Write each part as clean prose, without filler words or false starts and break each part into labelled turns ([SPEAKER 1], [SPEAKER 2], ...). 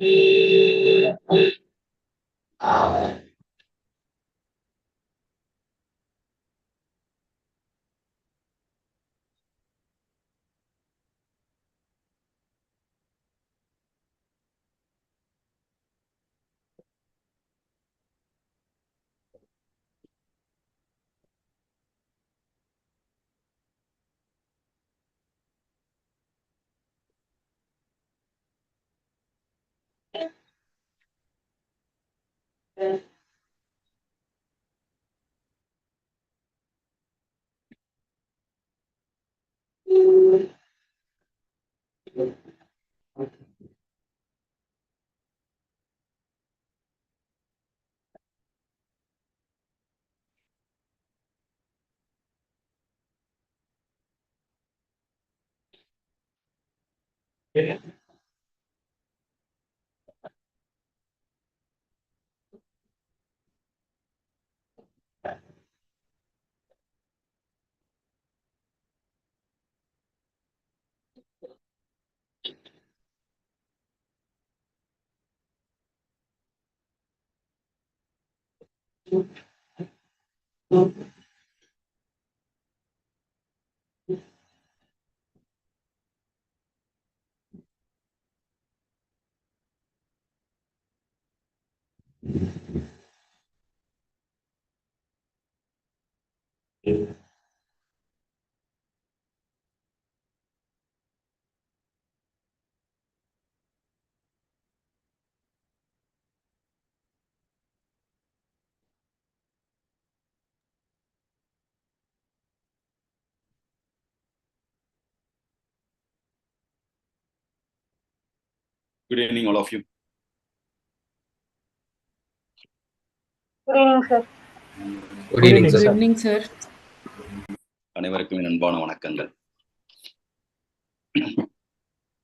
[SPEAKER 1] Good evening, all of you.
[SPEAKER 2] Good evening, sir.
[SPEAKER 3] Good evening, sir.
[SPEAKER 4] Good evening, sir.
[SPEAKER 1] அனைவருக்கும் என் அன்பான வணக்கங்கள்.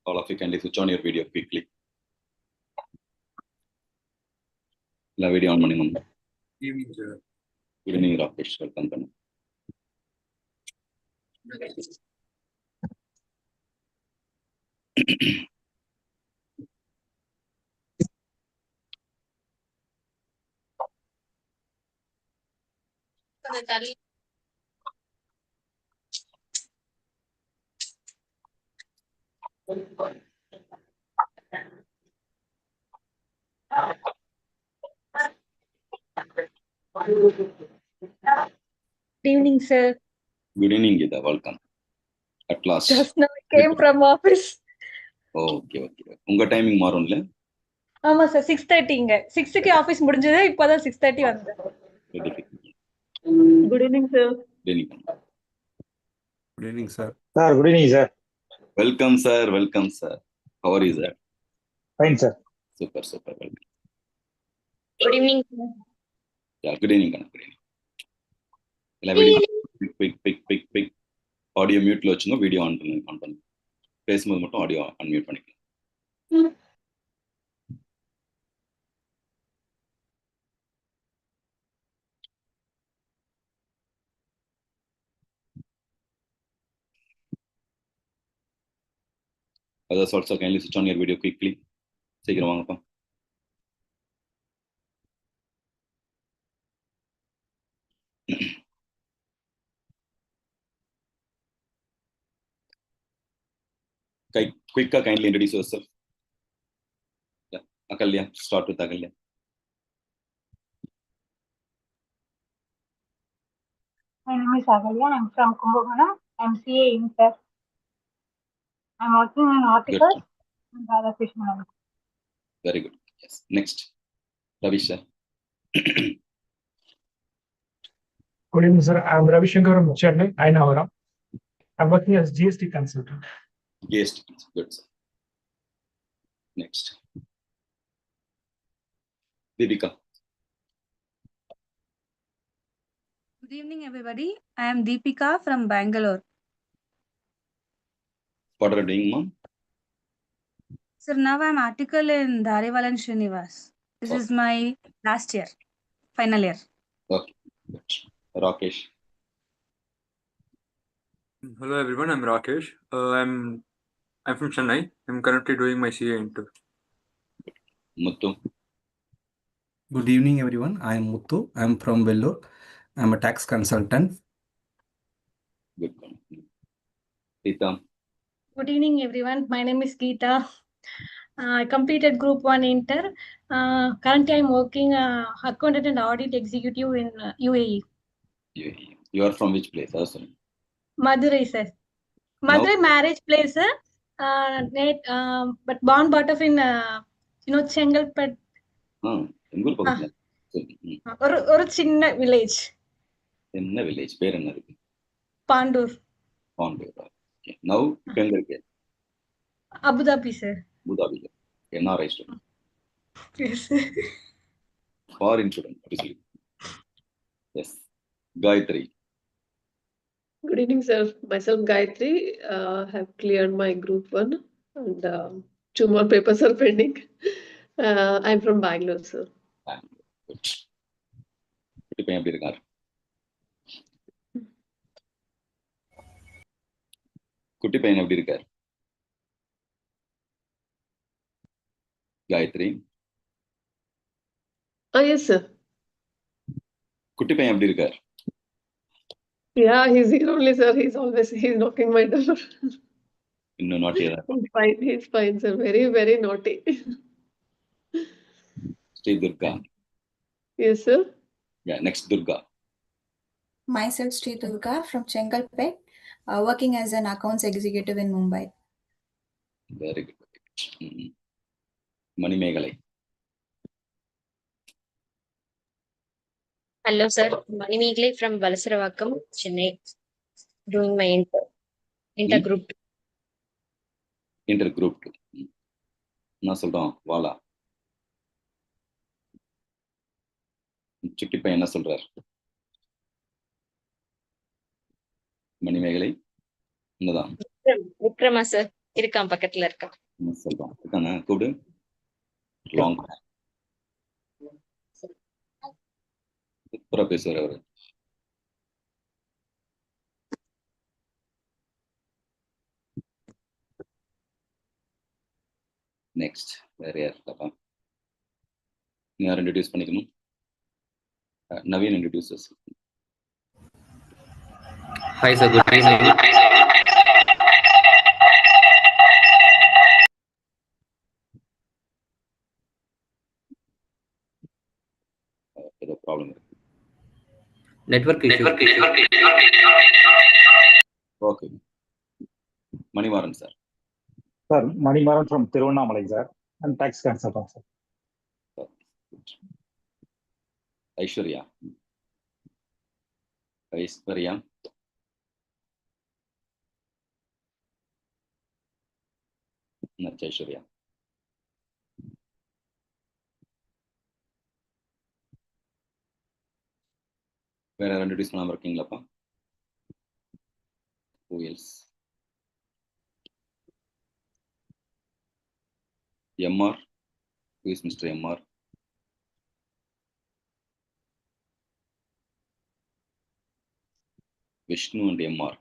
[SPEAKER 1] All of you kindly switch on your video quickly. எல்லா video on பண்ணுங்க.
[SPEAKER 3] Good evening, sir.
[SPEAKER 1] Good evening, Rakesh. Welcome பண்ணு.
[SPEAKER 2] Good evening, sir.
[SPEAKER 1] Good evening, Geeta. Welcome. At last.
[SPEAKER 2] Just now I came from office.
[SPEAKER 1] Okay. உங்க timing மாறும்ல?
[SPEAKER 2] ஆமா sir 6:30ங்க 6க்கு office முடிஞ்சது இப்போதான் 6:30 வந்தேன். Good evening, sir.
[SPEAKER 1] Good evening.
[SPEAKER 3] Good evening, sir.
[SPEAKER 5] Sir, good evening, sir.
[SPEAKER 1] Welcome, sir. How are you, sir?
[SPEAKER 5] Fine, sir.
[SPEAKER 1] Super. Welcome.
[SPEAKER 2] Good evening, sir.
[SPEAKER 1] Yeah, good evening, Kana. Good evening. எல்லா video big audio மியூட்ல வச்சுங்க, video on பண்ணுங்க. பேசும்போது மட்டும் audio unmute பண்ணிக்கலாம். Others also kindly switch on your video quickly. சீக்கிரம் வாங்கப்பா. Quicker, kindly introduce yourself. Yeah. Akalya, start with Akalya.
[SPEAKER 2] My name is Agalya. I'm from Kumbakonam. I'm CA Inter. I'm working on articles and other fishing.
[SPEAKER 1] Very good. Yes. Next, Ravisha.
[SPEAKER 6] Good evening, sir. I'm Ravi Shankar from Chennai, Ainavara. I'm working as GST consultant.
[SPEAKER 1] Yes, good, sir. Next, Deepika.
[SPEAKER 4] Good evening, everybody. I am Deepika from Bangalore.
[SPEAKER 1] What are you doing, ma'am?
[SPEAKER 4] Sir, now I'm article in Dharivalan Srinivas. This is my last year, final year.
[SPEAKER 1] Okay, good. Rakesh.
[SPEAKER 3] Hello, everyone. I'm Rakesh. I'm from Chennai. I'm currently doing my CA Inter.
[SPEAKER 1] Muthu.
[SPEAKER 7] Good evening, everyone. I am Muthu. I am from Vellore. I am a tax consultant.
[SPEAKER 1] Good. Geeta.
[SPEAKER 8] Good evening, everyone. My name is Geeta. I completed Group 1 Inter. Currently, I'm working accountant and audit executive in UAE.
[SPEAKER 1] You are from which place? Awesome.
[SPEAKER 8] Madurai, sir. Madurai marriage place, sir. But born brought up in, Chengalpet.
[SPEAKER 1] எங்கூர் பக்கத்துல
[SPEAKER 8] ஒரு சின்ன village.
[SPEAKER 1] என்ன village பேர் என்ன இருக்கு?
[SPEAKER 8] Pandur.
[SPEAKER 1] Pandur. Okay. Now இப்ப எங்க இருக்கு?
[SPEAKER 8] Abu Dhabi, sir.
[SPEAKER 1] அபுதாபில. NRI student.
[SPEAKER 8] Yes, sir.
[SPEAKER 1] Foreign student. Obviously. Yes. Gayatri.
[SPEAKER 9] Good evening, sir. Myself, Gayatri, have cleared my Group 1 and 2 more papers are pending. I'm from Bangalore, sir.
[SPEAKER 1] Good. குட்டி பையன் எப்படி இருக்கார்? குட்டி பையன் எப்படி இருக்கார்? Gayatri.
[SPEAKER 9] Yes, sir.
[SPEAKER 1] குட்டி பையன் எப்படி இருக்கார்?
[SPEAKER 9] Yeah, he's here only, sir. He's knocking my door.
[SPEAKER 1] இன்னும் நாட்டியா?
[SPEAKER 9] He's fine, sir. Very, very naughty.
[SPEAKER 1] Sri Durga.
[SPEAKER 9] Yes, sir.
[SPEAKER 1] Yeah, next Durga.
[SPEAKER 10] Myself, Sri Durga from Chengalpet, working as an accounts executive in Mumbai.
[SPEAKER 1] Very good. Manimegalai.
[SPEAKER 11] Hello, sir. Manimegalai from Valasaravakkam, Chennai. Doing my intergroup.
[SPEAKER 1] Intergroup 2. என்ன சொல்றோம்? வாலா. சுட்டி பையன் என்ன சொல்றார்? மணிமேகலை என்னதான்
[SPEAKER 11] விக்ரமா sir இருக்கான், பக்கத்துல இருக்கான்.
[SPEAKER 1] என்ன சொல்றான்? இருக்கானே கூடு. லாங் சூப்பரா பேசுவார் அவரு. நெக்ஸ்ட் வேற யார் இருக்காப்பா? நீ யாரும் இன்ட்ரடியூஸ் பண்ணிக்கணும். Naveen introduces.
[SPEAKER 12] Hi sir, good evening.
[SPEAKER 1] ஏதோ ப்ராப்ளம் இருக்கு.
[SPEAKER 12] Network issue.
[SPEAKER 1] Okay. Manimaran sir.
[SPEAKER 5] Sir, Manimaran from Tiruvannamalai, sir. I'm tax consultant, sir.
[SPEAKER 1] Aishwarya. Aishwarya. Aishwarya. வேற யாரும் இன்ட்ரடியூஸ் பண்ணாம இருக்கீங்களாப்பா? Who else? MR. Who is Mr. MR? Vishnu and MR.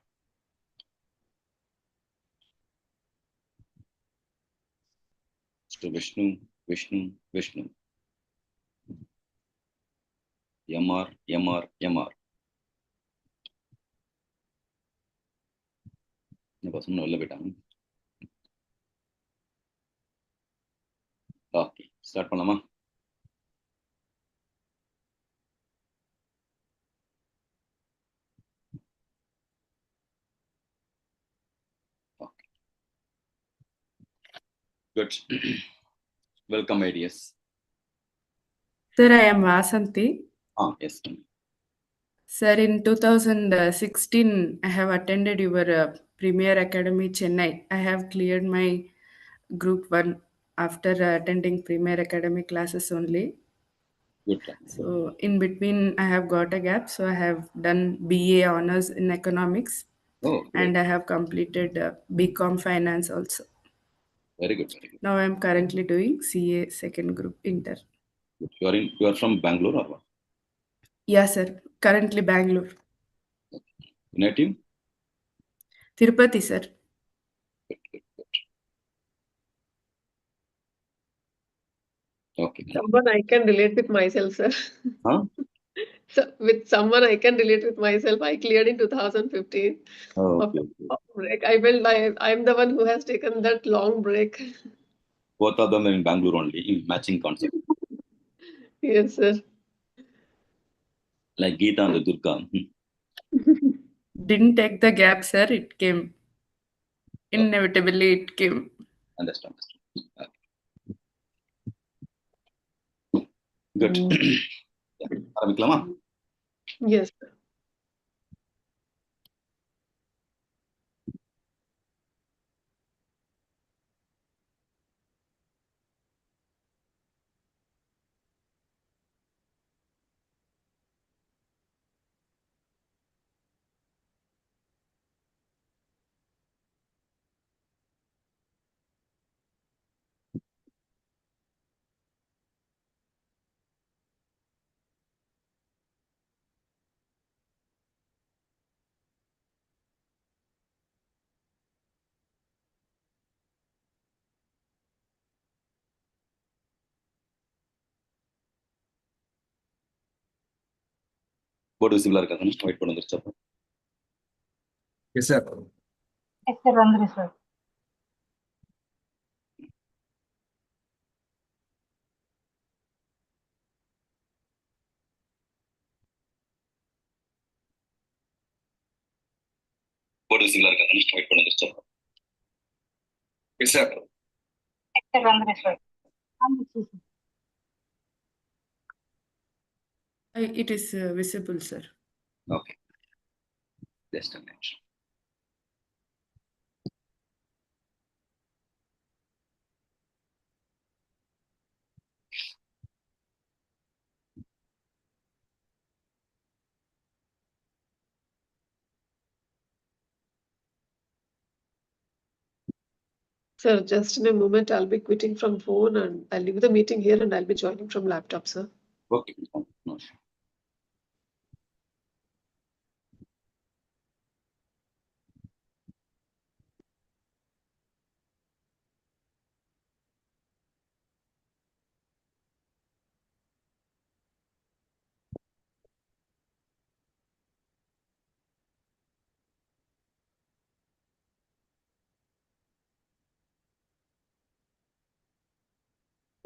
[SPEAKER 1] Mr. Vishnu. MR. பசங்க வெளில போயிட்டாங்க. Okay, start பண்ணலாமா? Good. Welcome, ideas.
[SPEAKER 13] Sir, I am Vasanthi.
[SPEAKER 1] Yes.
[SPEAKER 13] Sir, in 2016, I have attended your Premier Academy, Chennai. I have cleared my Group 1 after attending Premier Academy classes only.
[SPEAKER 1] Good.
[SPEAKER 13] So, in between, I have got a gap. So, I have done BA Honors in Economics.
[SPEAKER 1] Oh,
[SPEAKER 13] and I have completed BCom Finance also.
[SPEAKER 1] Very good.
[SPEAKER 13] Now, I am currently doing CA second group Inter.
[SPEAKER 1] You are from Bangalore or what?
[SPEAKER 13] Yes, sir. Currently Bangalore.
[SPEAKER 1] Native?
[SPEAKER 13] Tirupati, sir.
[SPEAKER 1] Good. Okay.
[SPEAKER 9] Someone I can relate with myself, sir.
[SPEAKER 1] Huh?
[SPEAKER 9] So with someone I can relate with myself. I cleared in 2015.
[SPEAKER 1] Oh,
[SPEAKER 9] After
[SPEAKER 1] okay.
[SPEAKER 9] a break, I felt I'm the one who has taken that long break.
[SPEAKER 1] Both of them are in Bangalore only, in matching concept.
[SPEAKER 9] Yes, sir.
[SPEAKER 1] Like Geeta and Durga.
[SPEAKER 13] Didn't take the gap, sir. It came. Inevitably, it came.
[SPEAKER 1] Understand. Good. ஆரம்பிக்கலாமா?
[SPEAKER 9] Yes, sir.
[SPEAKER 1] Board விசிபிளா இருக்காங்க. White board வந்துருச்சு அப்போ.
[SPEAKER 3] Yes, sir.
[SPEAKER 2] Yes, sir, வந்துரு sir.
[SPEAKER 1] Board விசிபிளா இருக்காங்க. White board வந்துருச்சு அப்போ.
[SPEAKER 3] Yes, sir.
[SPEAKER 2] Yes, sir, வந்துரு sir. வந்துருச்சு sir.
[SPEAKER 13] It is visible, sir.
[SPEAKER 1] Okay. Just a minute.
[SPEAKER 9] Sir, just in a moment, I'll be quitting from phone and I'll leave the meeting here and I'll be joining from laptop, sir.
[SPEAKER 1] Okay. No.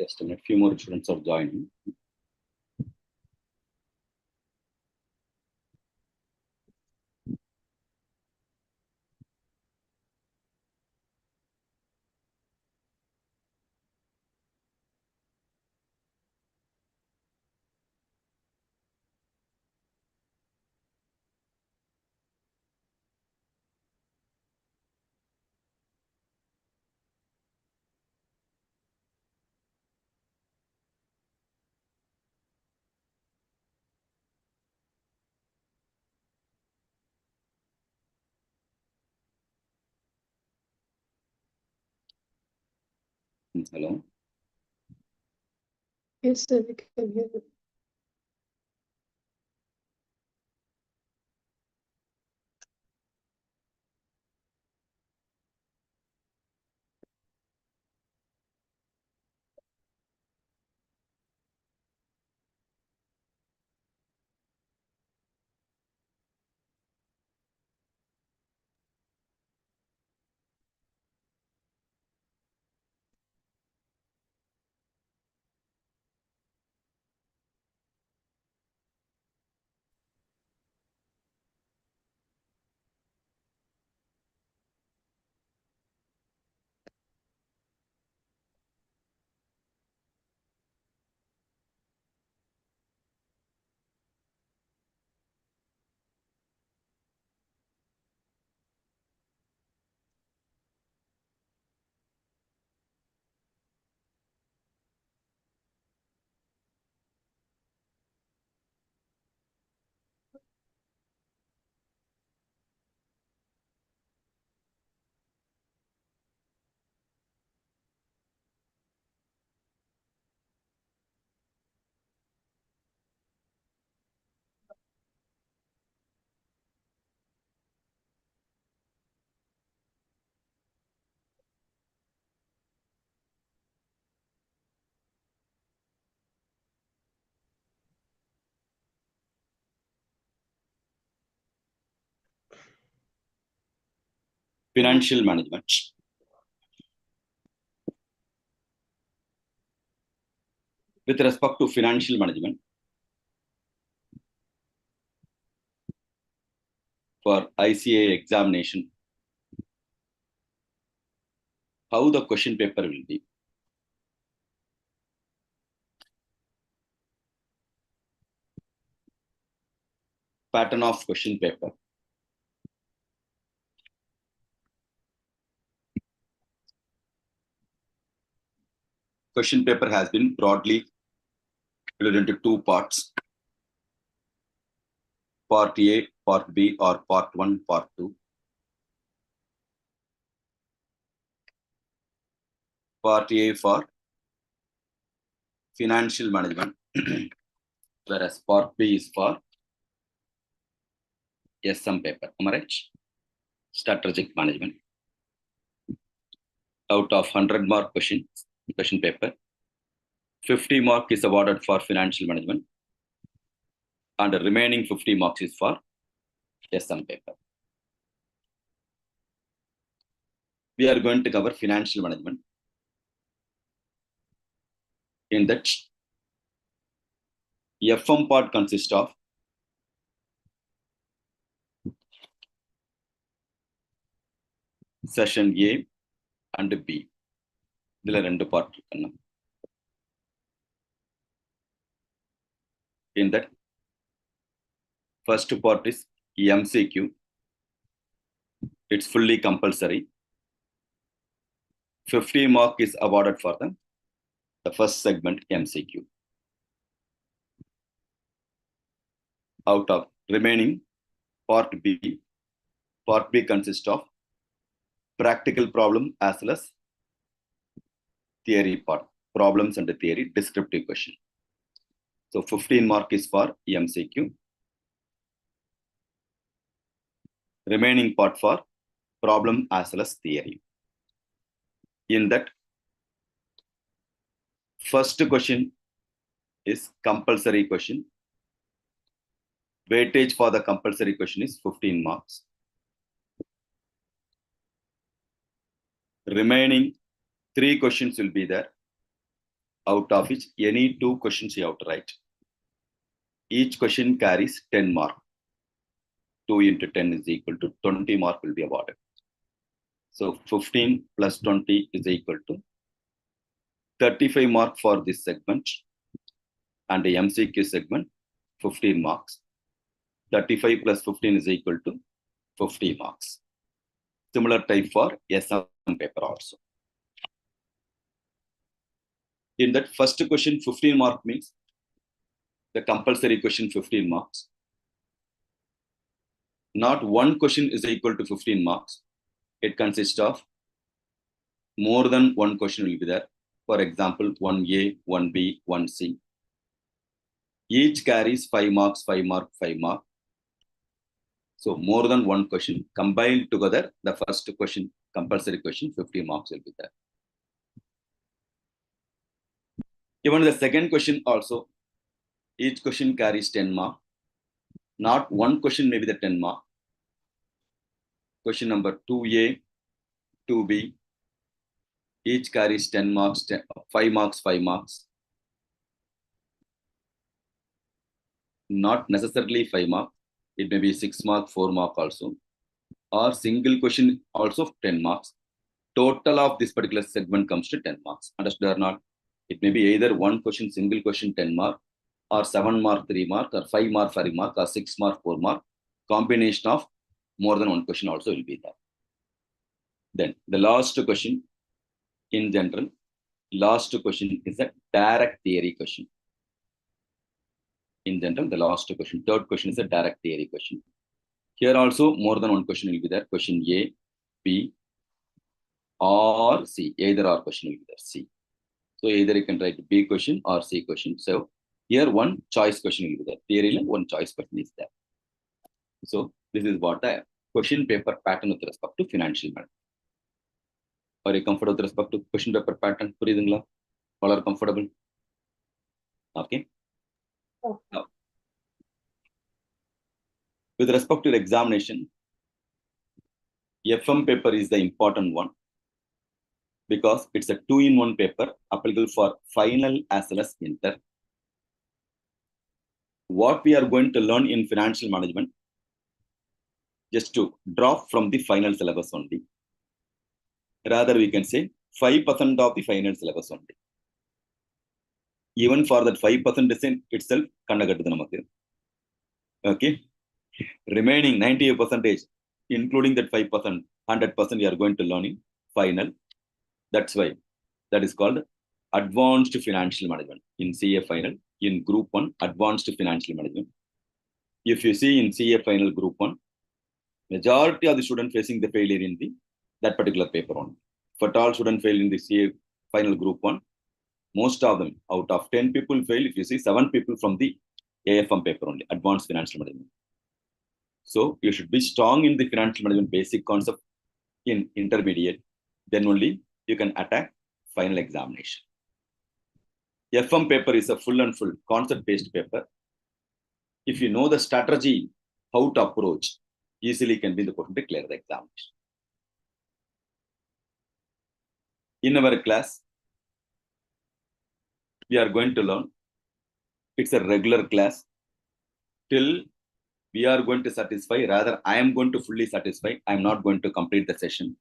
[SPEAKER 1] Just a minute. Few more students are joining. Hello.
[SPEAKER 9] Yes, sir, we can hear you.
[SPEAKER 1] Financial management. With respect to financial management, for ICA examination, how the question paper will be. Pattern of question paper. Question paper has been broadly split into two parts. Part A, Part B, or Part 1, Part 2. Part A for financial management, whereas Part B is for SM paper. Am I right? Strategic management. Out of 100 mark question paper, 50 mark is awarded for financial management, and the remaining 50 marks is for SM paper. We are going to cover financial management. In that, FM part consists of session A and B. There are two parts. In that, first part is MCQ. It's fully compulsory. 50 mark is awarded for the first segment MCQ. Out of remaining part B consists of practical problem as well as theory part, problems and the theory, descriptive question. So 15 mark is for MCQ. Remaining part for problem as well as theory. In that, first question is compulsory question. Weightage for the compulsory question is 15 marks. Remaining 3 questions will be there, out of which any 2 questions you have to write. Each question carries 10 marks. 2 into 10 is equal to 20 mark will be awarded. So 15 plus 20 is equal to 35 mark for this segment, and the MCQ segment 15 marks. 35 plus 15 is equal to 50 marks. Similar type for SM paper also. In that first question, 15 mark means the compulsory question 15 marks. Not one question is equal to 15 marks. It consists of more than one question will be there. For example, 1A, 1B, 1C. Each carries 5 marks, 5 mark, 5 mark. So more than one question combined together, the first question, compulsory question, 50 marks will be there. Even the second question also, each question carries 10 marks. Not one question may be the 10 mark. Question number 2A, 2B, each carries 10 marks, 5 marks, 5 marks. Not necessarily 5 marks. It may be 6 mark, 4 mark also. Or single question also 10 marks. Total of this particular segment comes to 10 marks. Understood or not? It may be either one question, single question 10 mark, or 7 mark, 3 mark, or 5 mark, 5 mark, or 6 mark, 4 mark. Combination of more than one question also will be there. Then the last question, in general, last question is a direct theory question. In general, the last question, third question is a direct theory question. Here also more than one question will be there. Question A, B, or C. Either or question will be there. C. So either you can write B question or C question. So here one choice question will be there. Theory and one choice question is there. So this is what the question paper pattern with respect to financial management. Are you comfortable with respect to question paper pattern? All are comfortable? Okay. Now, with respect to the examination, FM paper is the important one because it's a 2-in-1 paper applicable for final as well as inter. What we are going to learn in financial management, just to drop from the final syllabus only. Rather, we can say 5% of the final syllabus only. Even for that 5% itself, okay. Remaining 98%, including that 5%, 100% we are going to learn in final. That's why that is called advanced financial management in CA final. In group 1, advanced financial management. If you see in CA final group 1, majority of the students facing the failure in that particular paper only. But all students fail in the CA final group 1. Most of them, out of 10 people fail, if you see 7 people from the AFM paper only, advanced financial management. So you should be strong in the financial management basic concept in intermediate. Then only you can attack final examination. FM paper is a full and full concept-based paper. If you know the strategy, how to approach, easily can be the question to clear the examination. In our class, we are going to learn. It's a regular class. Till we are going to satisfy, rather I am going to fully satisfy. I am not going to complete the session.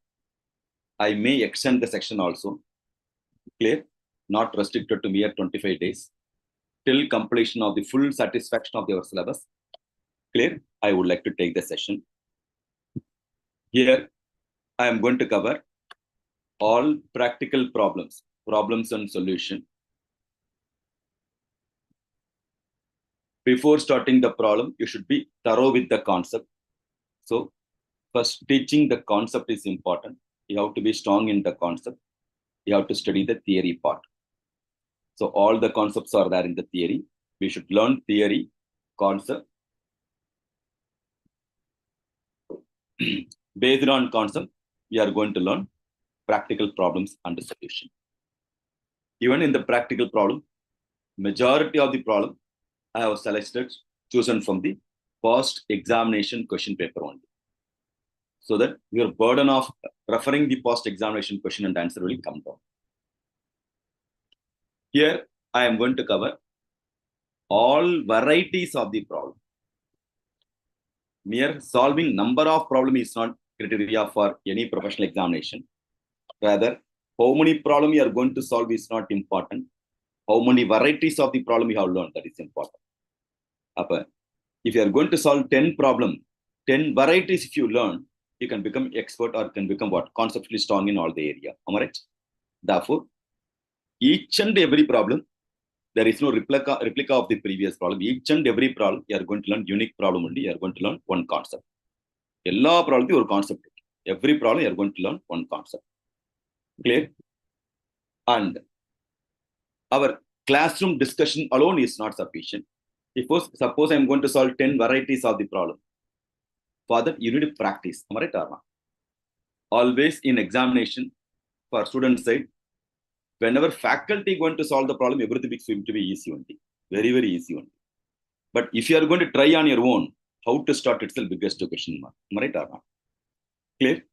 [SPEAKER 1] I may extend the section also. Clear? Not restricted to mere 25 days. Till completion of the full satisfaction of your syllabus. Clear? I would like to take the session. Here, I am going to cover all practical problems and solution. Before starting the problem, you should be thorough with the concept. So, first teaching the concept is important. You have to be strong in the concept. You have to study the theory part. So, all the concepts are there in the theory. We should learn theory, concept. Based on concept, we are going to learn practical problems and solution. Even in the practical problem, majority of the problem I have chosen from the past examination question paper only. So that your burden of referring the past examination question and answer will come down. Here, I am going to cover all varieties of the problem. Mere solving number of problem is not criteria for any professional examination. Rather, how many problems you are going to solve is not important. How many varieties of the problem you have learned, that is important. If you are going to solve 10 problems, 10 varieties if you learn, you can become expert or can become what? Conceptually strong in all the area. Am I right? Therefore, each and every problem, there is no replica of the previous problem. Each and every problem, you are going to learn unique problem only. You are going to learn one concept. All problem or concept. Every problem, you are going to learn one concept. Clear? And our classroom discussion alone is not sufficient. Suppose I am going to solve 10 varieties of the problem. For that, you need to practice. Am I right or not? Always in examination, for student side, whenever faculty going to solve the problem, everything is going to be easy only. Very, very easy only. But if you are going to try on your own, how to start itself biggest question mark. Am I right or not? Clear?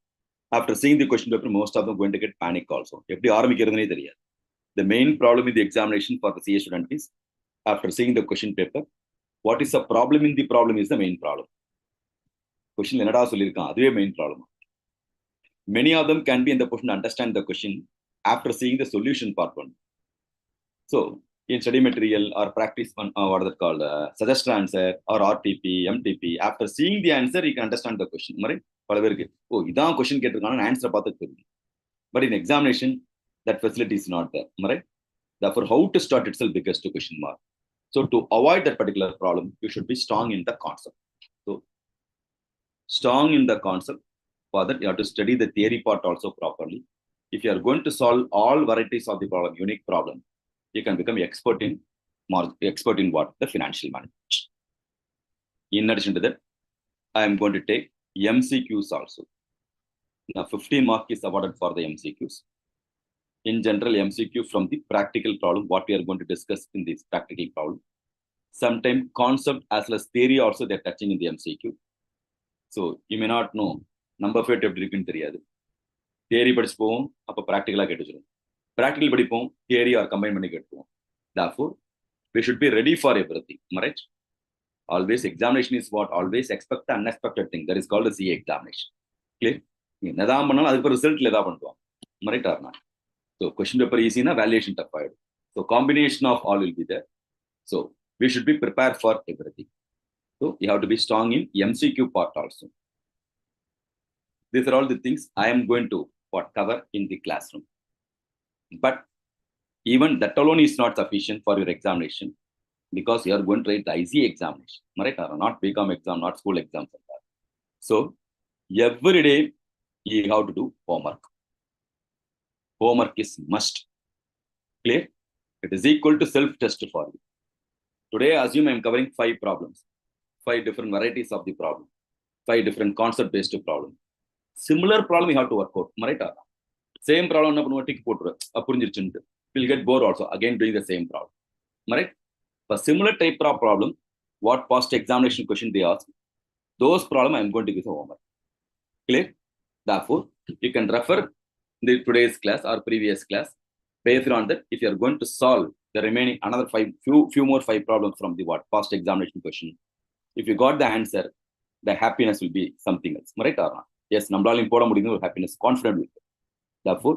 [SPEAKER 1] After seeing the question paper, most of them are going to get panic also. The main problem in the examination for the CA student is, after seeing the question paper, what is the problem in the problem is the main problem. Question is main problem. Many of them can be in the question to understand the question after seeing the solution part one. So, in study material or practice one, what is that called? Suggested answer or RTP, MTP. After seeing the answer, you can understand the question. Right? Oh, this question get an answer. But in examination, that facility is not there. Right? Therefore, how to start itself biggest question mark. So, to avoid that particular problem, you should be strong in the concept. So, strong in the concept. For that, you have to study the theory part also properly. If you are going to solve all varieties of the problem, unique problem, you can become expert in what? The financial management. In addition to that, I am going to take MCQs also. Now, 15 mark is awarded for the MCQs. In general, MCQ from the practical problem, what we are going to discuss in this practical problem. Sometimes concept as well as theory also they're touching in the MCQ. So you may not know number ஃபேட் எப்படி இருக்குன்னு தெரியாது. Theory படிச்சு போவோம், அப்போ ப்ராக்டிக்கலாக கேட்டு வச்சிருவோம். ப்ராக்டிக்கல் படிப்போம், தியரி ஆர் கம்பைன் பண்ணி கேட்டுருவோம். Therefore, we should be ready for everything. Right? Always examination is what? Always expect the unexpected thing. That is called the CA examination. Clear? என்னதான் பண்ணாலும் அதுக்கு ரிசல்ட்ல ஏதாவது பண்ணுவோம். Right or not? So question paper easy na, valuation tough ஆயிடும். So combination of all will be there. So we should be prepared for everything. So you have to be strong in MCQ part also. These are all the things I am going to cover in the classroom. But even that alone is not sufficient for your examination, because you are going to write the IC examination, right? Or not BCom exam, not school exams. So every day you have to do homework. Homework is must. Clear? It is equal to self-test for you. Today, assume I am covering 5 problems, 5 different varieties of the problem, 5 different concept-based problem. Similar problem you have to work out, right? Same problem na பண்ணுவோம், tick போட்டுருவேன், புரிஞ்சிருச்சுன்னு. Will get bored also, again doing the same problem, right? For similar type of problem, what past examination question they ask, those problem I am going to give the homework. Clear? Therefore, you can refer the today's class or previous class. Based on that, if you are going to solve the remaining another few more 5 problems from the past examination question, if you got the answer, the happiness will be something else, right or not? Yes, நம்மளால போட முடியுது ஒரு happiness, confident with it. Therefore,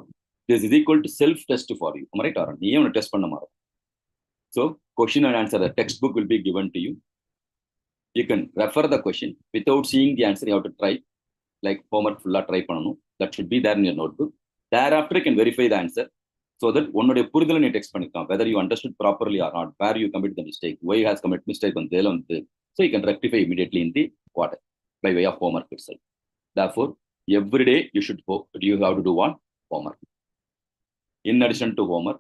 [SPEAKER 1] this is equal to self-test for you, right or not? நீயே ஒன்று test பண்ண மாதிரி. So, question and answer, the textbook will be given to you. You can refer the question without seeing the answer. You have to try, like homework full try பண்ணணும். That should be there in your notebook. Thereafter, you can verify the answer so that உன்னுடைய புரிதலை நீ text பண்ணிக்கலாம், whether you understood properly or not, where you commit the mistake, why you has commit mistake வந்து. So you can rectify immediately in the quarter by way of homework itself. Therefore, every day you have to do one homework. In addition to homework,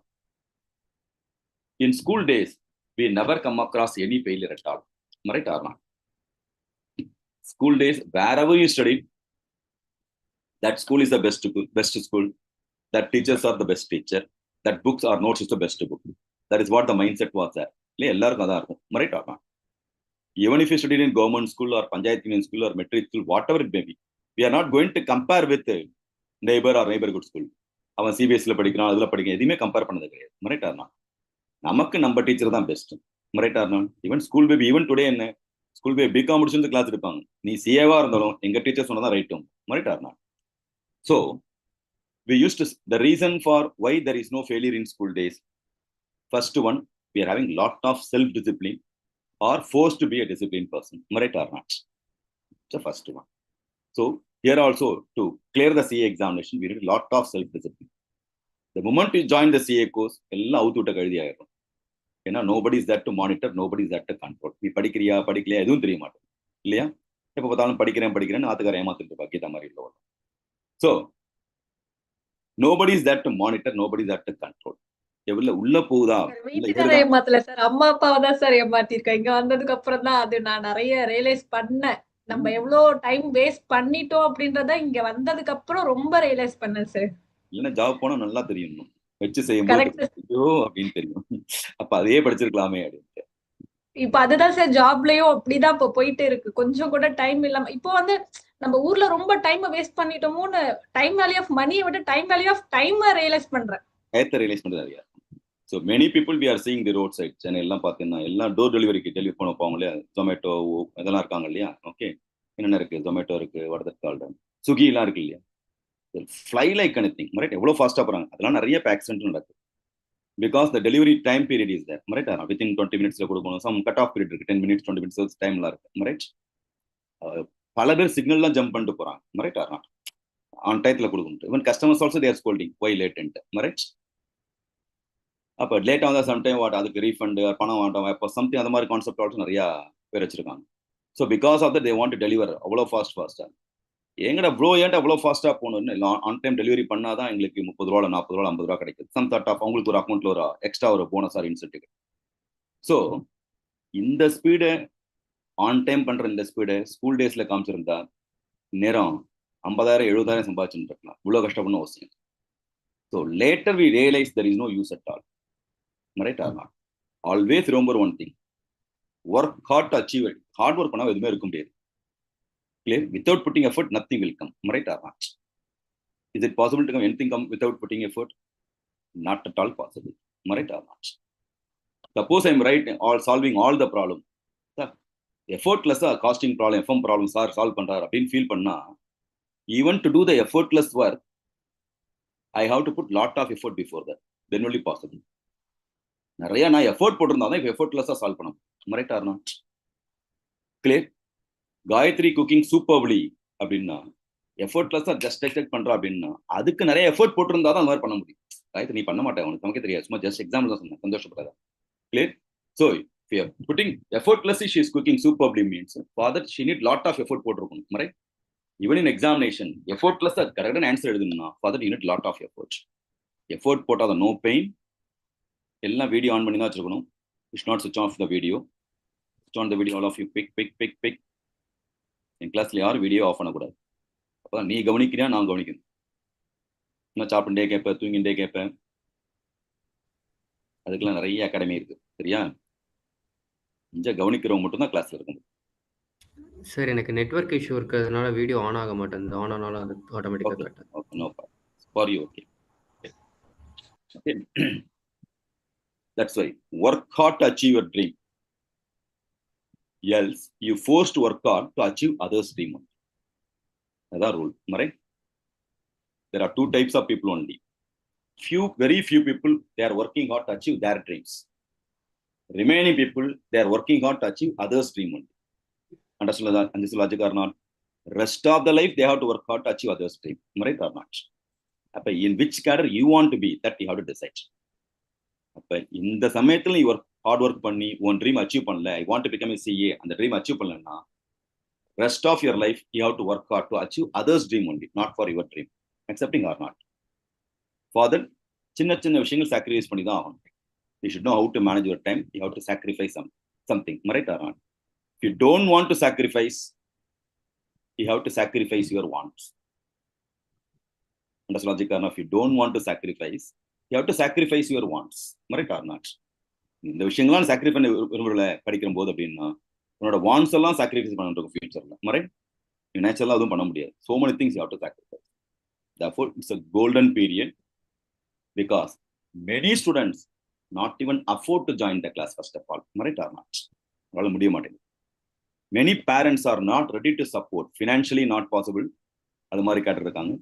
[SPEAKER 1] in school days, we never come across any failure at all, right or not? School days, wherever you studied, that school is the best school, that teachers are the best teacher, that books or notes is the best book. That is what the mindset was there. Right or not? Even if you studied in government school or Panchayat Union school or metric school, whatever it may be, we are not going to compare with neighbor or neighborhood school. அவன் சிபிஎஸ்சியில் படிக்கிறான், அதில் படிக்க எதுவுமே compare பண்ணது கிடையாது, right or not? நமக்கு நம்ம teacher தான் best, right or not? Even school baby, even today என்ன ஸ்கூல் பேபி பிகாம் முடிச்சு கிளாஸ் எடுப்பாங்க, நீ சிஏவா இருந்தாலும் எங்க டீச்சர் சொன்னதான் ரைட்டும், right or not? So we used to, the reason for why there is no failure in school days, first one, we are having lot of self-discipline or forced to be a disciplined person, right or not? It's the first one. So here also, to clear the CA examination, we need a lot of self-discipline. The moment you join the CA course, எல்லாம் அவுத்து விட்ட கழுதி ஆயிடும். ஏன்னா nobody is there to monitor, nobody is there to control. நீ படிக்கிறியா படிக்கலையா எதுவும் தெரிய மாட்டேன், இல்லையா? எப்போ பார்த்தாலும் படிக்கிறேன் ஆத்துக்கார ஏமாத்திட்டு இருப்பா, கீதா மாதிரி இல்லை. So nobody is there to monitor, nobody is there to control. எவ்வளவு உள்ள போகுதா?
[SPEAKER 8] வீட்டுக்கார ஏமாத்தல சார், அம்மா அப்பாவை தான் சார் ஏமாத்திருக்கேன். இங்க வந்ததுக்கு அப்புறம் தான் அது நான் நிறைய ரியலைஸ் பண்ணேன். நம்ம எவ்வளவு டைம் வேஸ்ட் பண்ணிட்டோம் அப்படின்றத இங்க வந்ததுக்கு அப்புறம் ரொம்ப ரியலைஸ் பண்ணேன் சார். இல்லைன்னா
[SPEAKER 1] ஜாப் போனா நல்லா தெரியும், வச்சு செய்யும்போது ஐயோ அப்படின்னு தெரியும், அப்ப அதே படிச்சிருக்கலாமே அப்படின்ட்டு.
[SPEAKER 8] இப்ப அதுதான் சார், ஜாப்லயும் அப்படிதான் இப்ப போயிட்டு இருக்கு. கொஞ்சம் கூட டைம் இல்லாம இப்போ வந்து நம்ம ஊர்ல ரொம்ப டைம் வேஸ்ட் பண்ணிட்டோமோன்னு, டைம் வேல்யூ ஆஃப் மணியை விட time value of time realise பண்றேன்.
[SPEAKER 1] ரியலைஸ் பண்றது. So many people we are seeing the road side. Chennai எல்லாம் பார்த்தீங்கன்னா எல்லாம் டோர் டெலிவரிக்கு டெலிஃபோன் வைப்பாங்க இல்லையா, ஜொமேட்டோ இதெல்லாம் இருக்காங்க இல்லையா. ஓகே, என்னென்ன இருக்கு, ஜொமேட்டோ இருக்கு, வடதற்கால்டன், ஸ்விக்கி எல்லாம் இருக்கு இல்லையா. Fly like anything, right? எவ்வளோ ஃபாஸ்ட்டாக போகிறாங்க. அதெல்லாம் நிறைய ஆக்சிடென்ட் நடக்குது. Because the delivery time period is there, right? Within 20 minutes கொடுக்கணும். சம் கட் ஆஃப் பீரியட் இருக்கு, 10 minutes 20 minutes டைம்லாம் இருக்கு, ரைட்? பல பேர் சிக்னல்லாம் ஜம்ப் பண்ணிட்டு போகிறாங்க, ரைட்? ஆன் டயத்தில் கொடுக்கணும். ஈவன் கஸ்டமர்ஸ் ஆல்சோ தேர் ஸ்கோல்டிங் ஒய் லேட், ரைட்? அப்போ லேட்டாக வந்தால் சம்டைம் அதுக்கு ரீஃபண்டு பணம் வாண்டோம், இப்போ சம்திங் அந்த மாதிரி கான்செப்ட் ஆல்சோ நிறையா பேர் வச்சிருக்காங்க. So because of that they want to deliver அவ்வளோ ஃபாஸ்ட்டாக. எங்கடா ப்ரோ ஏன்டா அவ்வளோ ஃபாஸ்ட்டாக போகணும்னு, ஆன் டைம் டெலிவரி பண்ணால் தான் எங்களுக்கு 30 ரூபா 40 ரூபா 50 ரூபா கிடைக்குது. சம் தாட் ஆஃப் அவங்களுக்கு ஒரு அக்கௌண்ட்டில் ஒரு எக்ஸ்ட்ரா ஒரு போனஸ் ஆர் இன்சென்டிவ். ஸோ இந்த ஸ்பீடு, ஆன் டைம் பண்ணுற இந்த ஸ்பீடு ஸ்கூல் டேஸில் காமிச்சிருந்தா நேரம் 50,000 70,000 சம்பாதிச்சுட்டு இருக்கலாம், இவ்வளோ கஷ்டப்படணும் அவசியம். So later we realise there is no use at all, right or not? Always remember one thing, work hard to achieve it. Hard work பண்ணா எதுவுமே இருக்க முடியாது. Clear? Without putting effort, nothing will come. Right or not? Is it possible to come anything come without putting effort? Not at all possible. Right or not? Suppose I'm right or solving all the problem. Effortless costing problem, FM problems are solve பண்றாரு அப்படின்னு feel பண்ணா, even to do the effortless work, I have to put lot of effort before that. Then only possible. நிறைய நான் effort போட்டிருந்தா தான் இப்போ எஃபோர்ட்லெஸ்ஸாக solve பண்ணணும். Right or not? Clear? Gayathri cooking superly அப்படின்னா எஃபோர்ட்லெஸ்ஸாக ஜஸ்ட் எக்ஸ்பெக்ட் பண்றா அப்படின்னா அதுக்கு நிறைய எஃபோர்ட் போட்டிருந்தா தான் அந்த மாதிரி பண்ண முடியும். காயத்ரி நீ பண்ண மாட்டேன், உனக்கு நமக்கே தெரியாது, சும்மா ஜஸ்ட் எக்ஸாம்பிள் தான் சொன்னேன், சந்தோஷப்படாத. Clear? So putting effortlessly she is cooking superbly means for that she need lot of effort போட்டிருக்கணும். right? Even in examination effortless correct answer எழுதணும்னா for that you need lot of effort. effort போட்டாத no pain. எல்லாம் video on பண்ணி தான் வச்சிருக்கணும். It's not switch off the video. Switch on the video, all of you pick. என் கிளாஸ்ல யாரும் video of பண்ணக்கூடாது. அப்பதான் நீ கவனிக்கிறியா நான் கவனிக்கணும். நான் சாப்பிட்டே கேட்பேன், தூங்கிட்டே கேட்பேன். அதுக்கெல்லாம் நிறைய அகாடமி இருக்கு, சரியா? கொஞ்சம் கவனிக்கிறவங்க மட்டும் தான் கிளாஸ்ல இருக்கும்.
[SPEAKER 12] சார் எனக்கு நெட்வொர்க் இஷ்யூ இருக்கிறதுனால வீடியோ ஆன் ஆக மாட்டேங்குது. ஆன் ஆனாலும் அது ஆட்டோமேட்டிக்காக கட் ஆகும்.
[SPEAKER 1] Okay, no problem. For you okay. That's why work hard to achieve your dream. Else you forced to work hard to achieve others' dream. That's the rule, right? There are two types of people only. Very few people, they are working hard to achieve their dreams. Remaining people, they are working hard to achieve others' dream only. Understand that? And this logic or not? Rest of the life, they have to work hard to achieve others' dream. Right or not? In which cadre you want to be, that you have to decide. இந்த சமயத்துல நீ hard work பண்ணி உன் dream achieve பண்ணல, I want to become a CA, அந்த dream achieve பண்ணலன்னா rest of your life you have to work hard to achieve others' dream only, not for your dream. Accepting or not? For that, சின்ன சின்ன விஷயங்கள் sacrifice பண்ணி தான் ஆகணும். You should know how to manage your time. You have to sacrifice something. Right or not? If you don't want to sacrifice, you have to sacrifice your wants. Understand logic or not? If you don't want to sacrifice, you have to sacrifice your wants. Right or not? இந்த விஷயங்கள்லாம் சாக்ரிஃபை பண்ண விரும்பல படிக்கிற போது அப்படின்னா உன்னோட வான்ஸ் எல்லாம் sacrifice பண்ணிட்டு ஃபியூச்சர்ல. ரைட்? நீ நேச்சுரலா அதுவும் பண்ண முடியாது. So many things you have to sacrifice. Therefore, it's a golden period because many students not even afford to join the class first of all. Right or not? முடிய மாட்டேங்குது. Many parents are not ready to support. Financially not possible. அது மாதிரி கேட்டிருக்காங்க.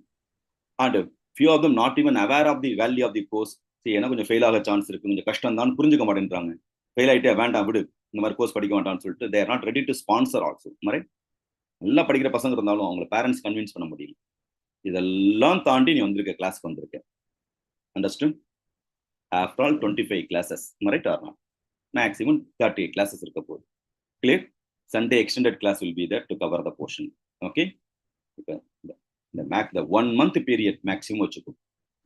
[SPEAKER 1] And few of them not even aware of the value of the course. சரி, ஏன்னா கொஞ்சம் fail ஆக chance இருக்கு, கொஞ்சம் கஷ்டம் தான், புரிஞ்சுக்க மாட்டேன்றாங்க. ஃபெயில் ஆகிட்டே வேண்டாம் விடு, இந்த மாதிரி கோர்ஸ் படிக்க வேண்டாம்னு சொல்லிட்டு they are not ready to sponsor also. right? நல்லா படிக்கிற பசங்க இருந்தாலும் அவங்கள பேரண்ட்ஸ் கன்வின்ஸ் பண்ண முடியல. இதெல்லாம் தாண்டி நீ வந்திருக்க, கிளாஸ்க்கு வந்திருக்க. Understand? After all 25 classes, right or not? Maximum 30 classes இருக்க போகுது. Clear? Sunday extended class will be there to cover the portion. Okay? The 1 month period maximum வச்சுக்கோ.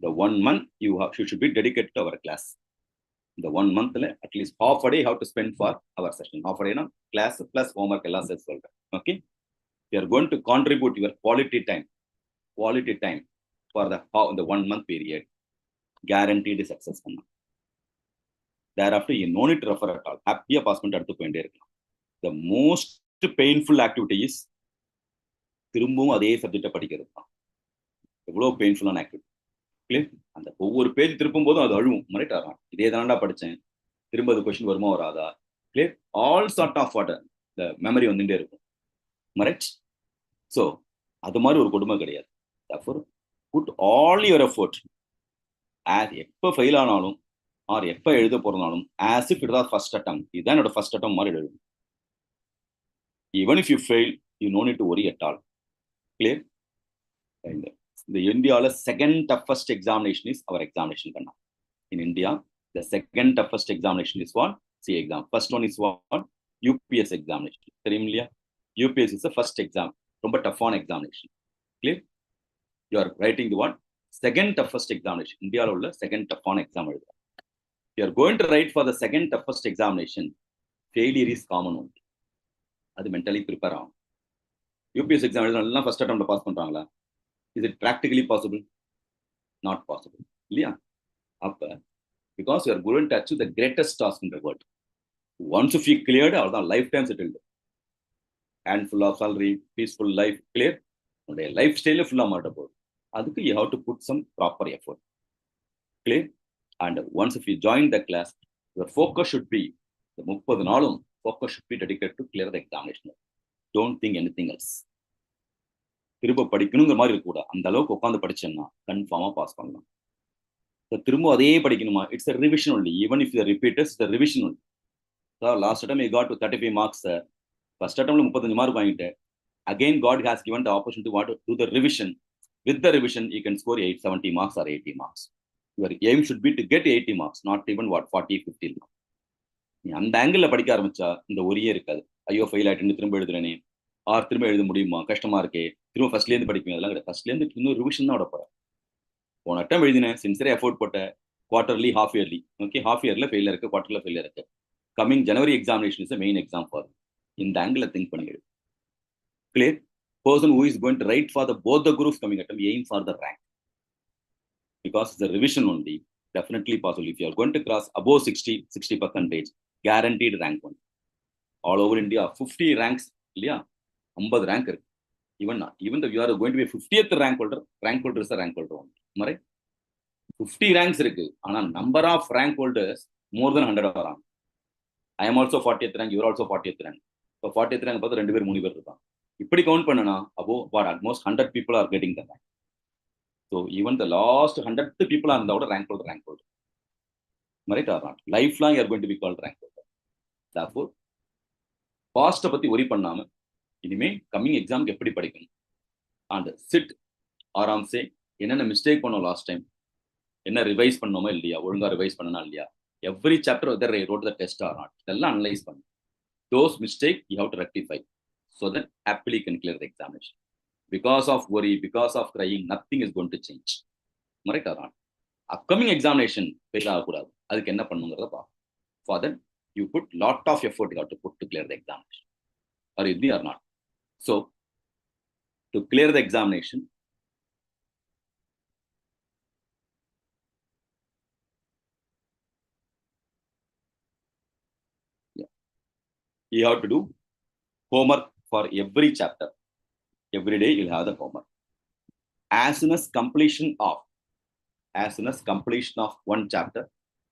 [SPEAKER 1] The 1 month you should be dedicated to our class. The 1 month at least half a day you have to spend for our session. Half a day na class plus homework எல்லாம் சேர்த்து சொல்றேன். Okay? You are going to contribute your quality time for the 1 month period. Guaranteed success பண்ணா. Thereafter you no need to refer at all. Happy pass பண்ணிட்டு அடுத்து போயிட்டே இருக்கலாம். The most painful activity is திரும்பவும் அதே சப்ஜெக்டை படிக்கிறது தான். எவ்வளவு பெயின்ஃபுல்லான ஆக்டிவிட்டி. கிளியர்? அந்த ஒவ்வொரு பேஜ் திருப்பும் போதும் அது அழுவும். ரைட் ஆகும். இதே தானடா படிச்சேன், திரும்ப அது கொஸ்டின் வருமா வராதா? கிளியர்? ஆல் சார்ட் ஆஃப் இந்த மெமரி வந்துட்டே இருக்கும். ரைட்? ஸோ அது மாதிரி ஒரு கொடுமை கிடையாது. Therefore, put all your effort. எப்போ ஃபெயில் ஆனாலும் ஆர் எப்போ எழுத போறதுனாலும் as if it was first attempt. இதுதான் என்னோட ஃபர்ஸ்ட் அட்டம் மாதிரி எழுதும். Even if you fail, you no need to worry at all. Clear? இந்த இந்தியாவில் second toughest examination is our examination பண்ணா. In India, the second toughest examination is what? CA exam. First one is what? UPS examination. தெரியும் இல்லையா? UPS is the first exam. ரொம்ப டஃப்பான examination. Clear? You are writing the what? Second toughest examination. இந்தியாவில் உள்ள second டஃப்பான exam எழுதுறேன். You are going to write for the second toughest examination. Failure is common only. அது mentally prepare ஆகும். UPS exam எழுதுனா first அட்டெம்ப்ட்ல pass பண்றாங்களா? Is it practically possible? Not possible. இல்லையா? அப்ப because you are going to achieve the greatest task in the world. Once if you cleared, அவ்வளவுதான், life time settled. handful of salary, peaceful life, clear? உங்களுடைய life ஸ்டைல ஃபுல்லா மாட்ட போகுது. அதுக்கு you have to put some proper effort. Clear? And once if you join the class, your focus should be the 30 நாளும் focus should be dedicated to clear the examination. Don't think anything else. திரும்ப படிக்கணுங்கிற மாதிரி இருக்கக்கூடாது. அந்த அளவுக்கு உட்காந்து படிச்சேன்னா கன்ஃபார்மா pass பண்ணலாம். திரும்ப அதே படிக்கணுமா? It's a revision only. Even if the repeaters, it's a revision only. So last time I got to 35 marks, sir. First attempt 35 mark வாங்கிட்டேன். Again, God has given the opportunity to do the revision. With the revision, you can score 70 marks or 80 marks. Your aim should be to get 80 marks, not even 40, 50 marks. நீ அந்த angle படிக்க ஆரம்பிச்சா இந்த ஒரே இருக்காது. ஐயோ fail ஆயிட்டு திரும்ப எழுதுறேனே, ஆர் திரும்ப எழுத முடியுமா, கஷ்டமா இருக்கே, திரும்ப ஃபர்ஸ்ட்லேருந்து படிப்பீங்க. அதெல்லாம் கிடையாது. ஃபர்ஸ்ட்லேருந்து இன்னும் ரிவிஷன் தான் விட போறேன். போன அட்டம் எழுதினேன், சின்சியரா எஃபோர்ட் போட்டேன், quarterly, half yearly. Okay, half இயர்ல ஃபெயில் இருக்கு, குவார்டர்ல ஃபெயில் இருக்கு. Coming January examination is main exam for. இந்த ஆங்கிள் திங்க் பண்ணிடு. Clear? Person who is going to write for both the groups coming at them, aim for the rank. Because it's a revision only, definitely possible. If you are going to cross above 60%, guaranteed rank one. All over India, 50 ranks, yeah, 50 rank. Even though you are going to be 50th rank holder is a rank holder only. Right? 50 ranks irukku. Ana number of rank holders more than 100 are. I am also 40th rank, you are also 40th rank. So 40th rank பார்த்து 2 பேர் 3 பேர் இருப்பாங்க. இப்படி count பண்ணனா above what almost 100 people are getting the rank. So even the last 100 people are the rank holder. Right or not? Lifelong you are going to be called rank holder. Therefore, past பத்தி worry பண்ணாம இனிமே coming எக்ஸாம்க்கு எப்படி படிக்கணும் and chit ஆராம் சே என்னென்ன mistake பண்ணோம் last time, என்ன revise பண்ணோமா இல்லையா, ஒழுங்கா ரிவைஸ் பண்ணனா இல்லையா, every chapter whether I wrote the test or not, இதெல்லாம் அனலைஸ் பண்ணு. Those mistake you have to rectify so that happily you can clear the examination. Because of worry, because of crying, nothing is going to change. Right or not? Upcoming examination fail ஆகக்கூடாது. அதுக்கு என்ன பண்ணுங்கிறத பா. For that you put lot of effort you have to put to clear the examination. Or is or not? So to clear the examination, you have to do homework for every chapter. Every day you'll have the homework. As soon as completion of one chapter,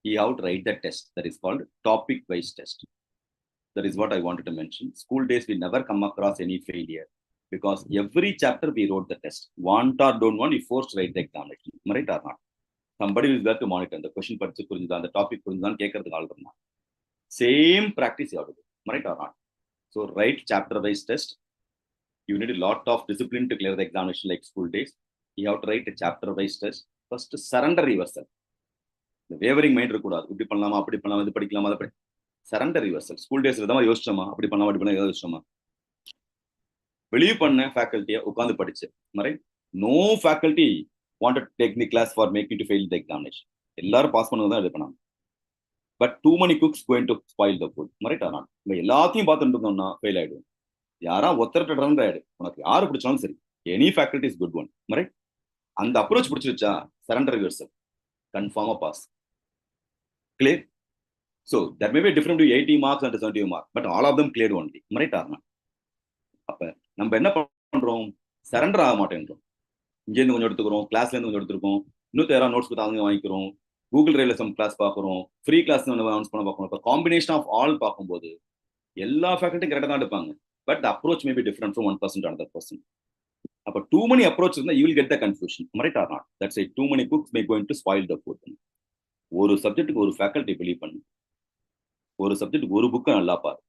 [SPEAKER 1] you have to write the test. That is called topic-wise test. That is what I wanted to mention. School days we never come across any failure because every chapter we wrote the test. Want or don't want, you forced to write the examination. Right or not? Somebody is there to monitor the question, the topic, same practice you have to do. Right or not? So write chapter-wise test. You need a lot of discipline to clear the examination like school days. You have to write a chapter-wise test. First, surrender yourself. The wavering mind இருக்கக்கூடாது. இப்படி பண்ணலாமா, அப்படி பண்ணலாமா, இது படிக்கலாமா, அதை படி. Surrender yourself. School days தான் யோசிச்சோமா, அப்படி பண்ணலாமா, அப்படி பண்ணலாம் யோசிச்சோமா. Believe பண்ண faculty உட்கார்ந்து படிச்சு. Right? No faculty wanted to take the class for making to fail the examination. எல்லாரும் பாஸ் பண்ணது தான் இது பண்ணாங்க. But too many cooks going to spoil the food. Right or not? நம்ம எல்லாத்தையும் பார்த்துட்டு இருந்தோம்னா ஃபெயில் ஆயிடும். யாரா ஒருத்தர் ரன் ஆயிடு. உனக்கு யாரு பிடிச்சாலும் சரி. Any faculty is good one. Right? அந்த approach பிடிச்சிருச்சா surrender yourself. Confirm a pass. Clear? So there may be different to 80 marks and 70 marks, but all of them cleared only. Right or not? அப்ப நம்ம என்ன பண்றோம், surrender ஆக மாட்டேன்றோம். இங்கேருந்து கொஞ்சம் எடுத்துக்கிறோம், கிளாஸ்ல இருந்து கொஞ்சம் எடுத்துருக்கோம், இன்னும் யாராவது நோட்ஸ் கொடுத்தாங்க வாங்கிக்கிறோம், கூகுள் டிரைவ்ல சம் கிளாஸ் பார்க்குறோம், ஃப்ரீ கிளாஸ் அனௌன்ஸ் பண்ண பார்க்கணும். இப்போ காம்பினேஷன் ஆஃப் ஆல் பார்க்கும்போது எல்லா ஃபேக்கல்ட்டியும் கரெக்டாக தான் எடுப்பாங்க. But approach may be different from 1% to another person. அப்போ டூ many approach இருந்தால் you will get the confusion. Right or not? That's it. Too many cooks may going to spoil the food. ஒரு சப்ஜெக்ட்டுக்கு ஒரு faculty believe பண்ணு. ஒரு சப்ஜெக்ட்டுக்கு ஒரு புக்கை நல்லா பாரு.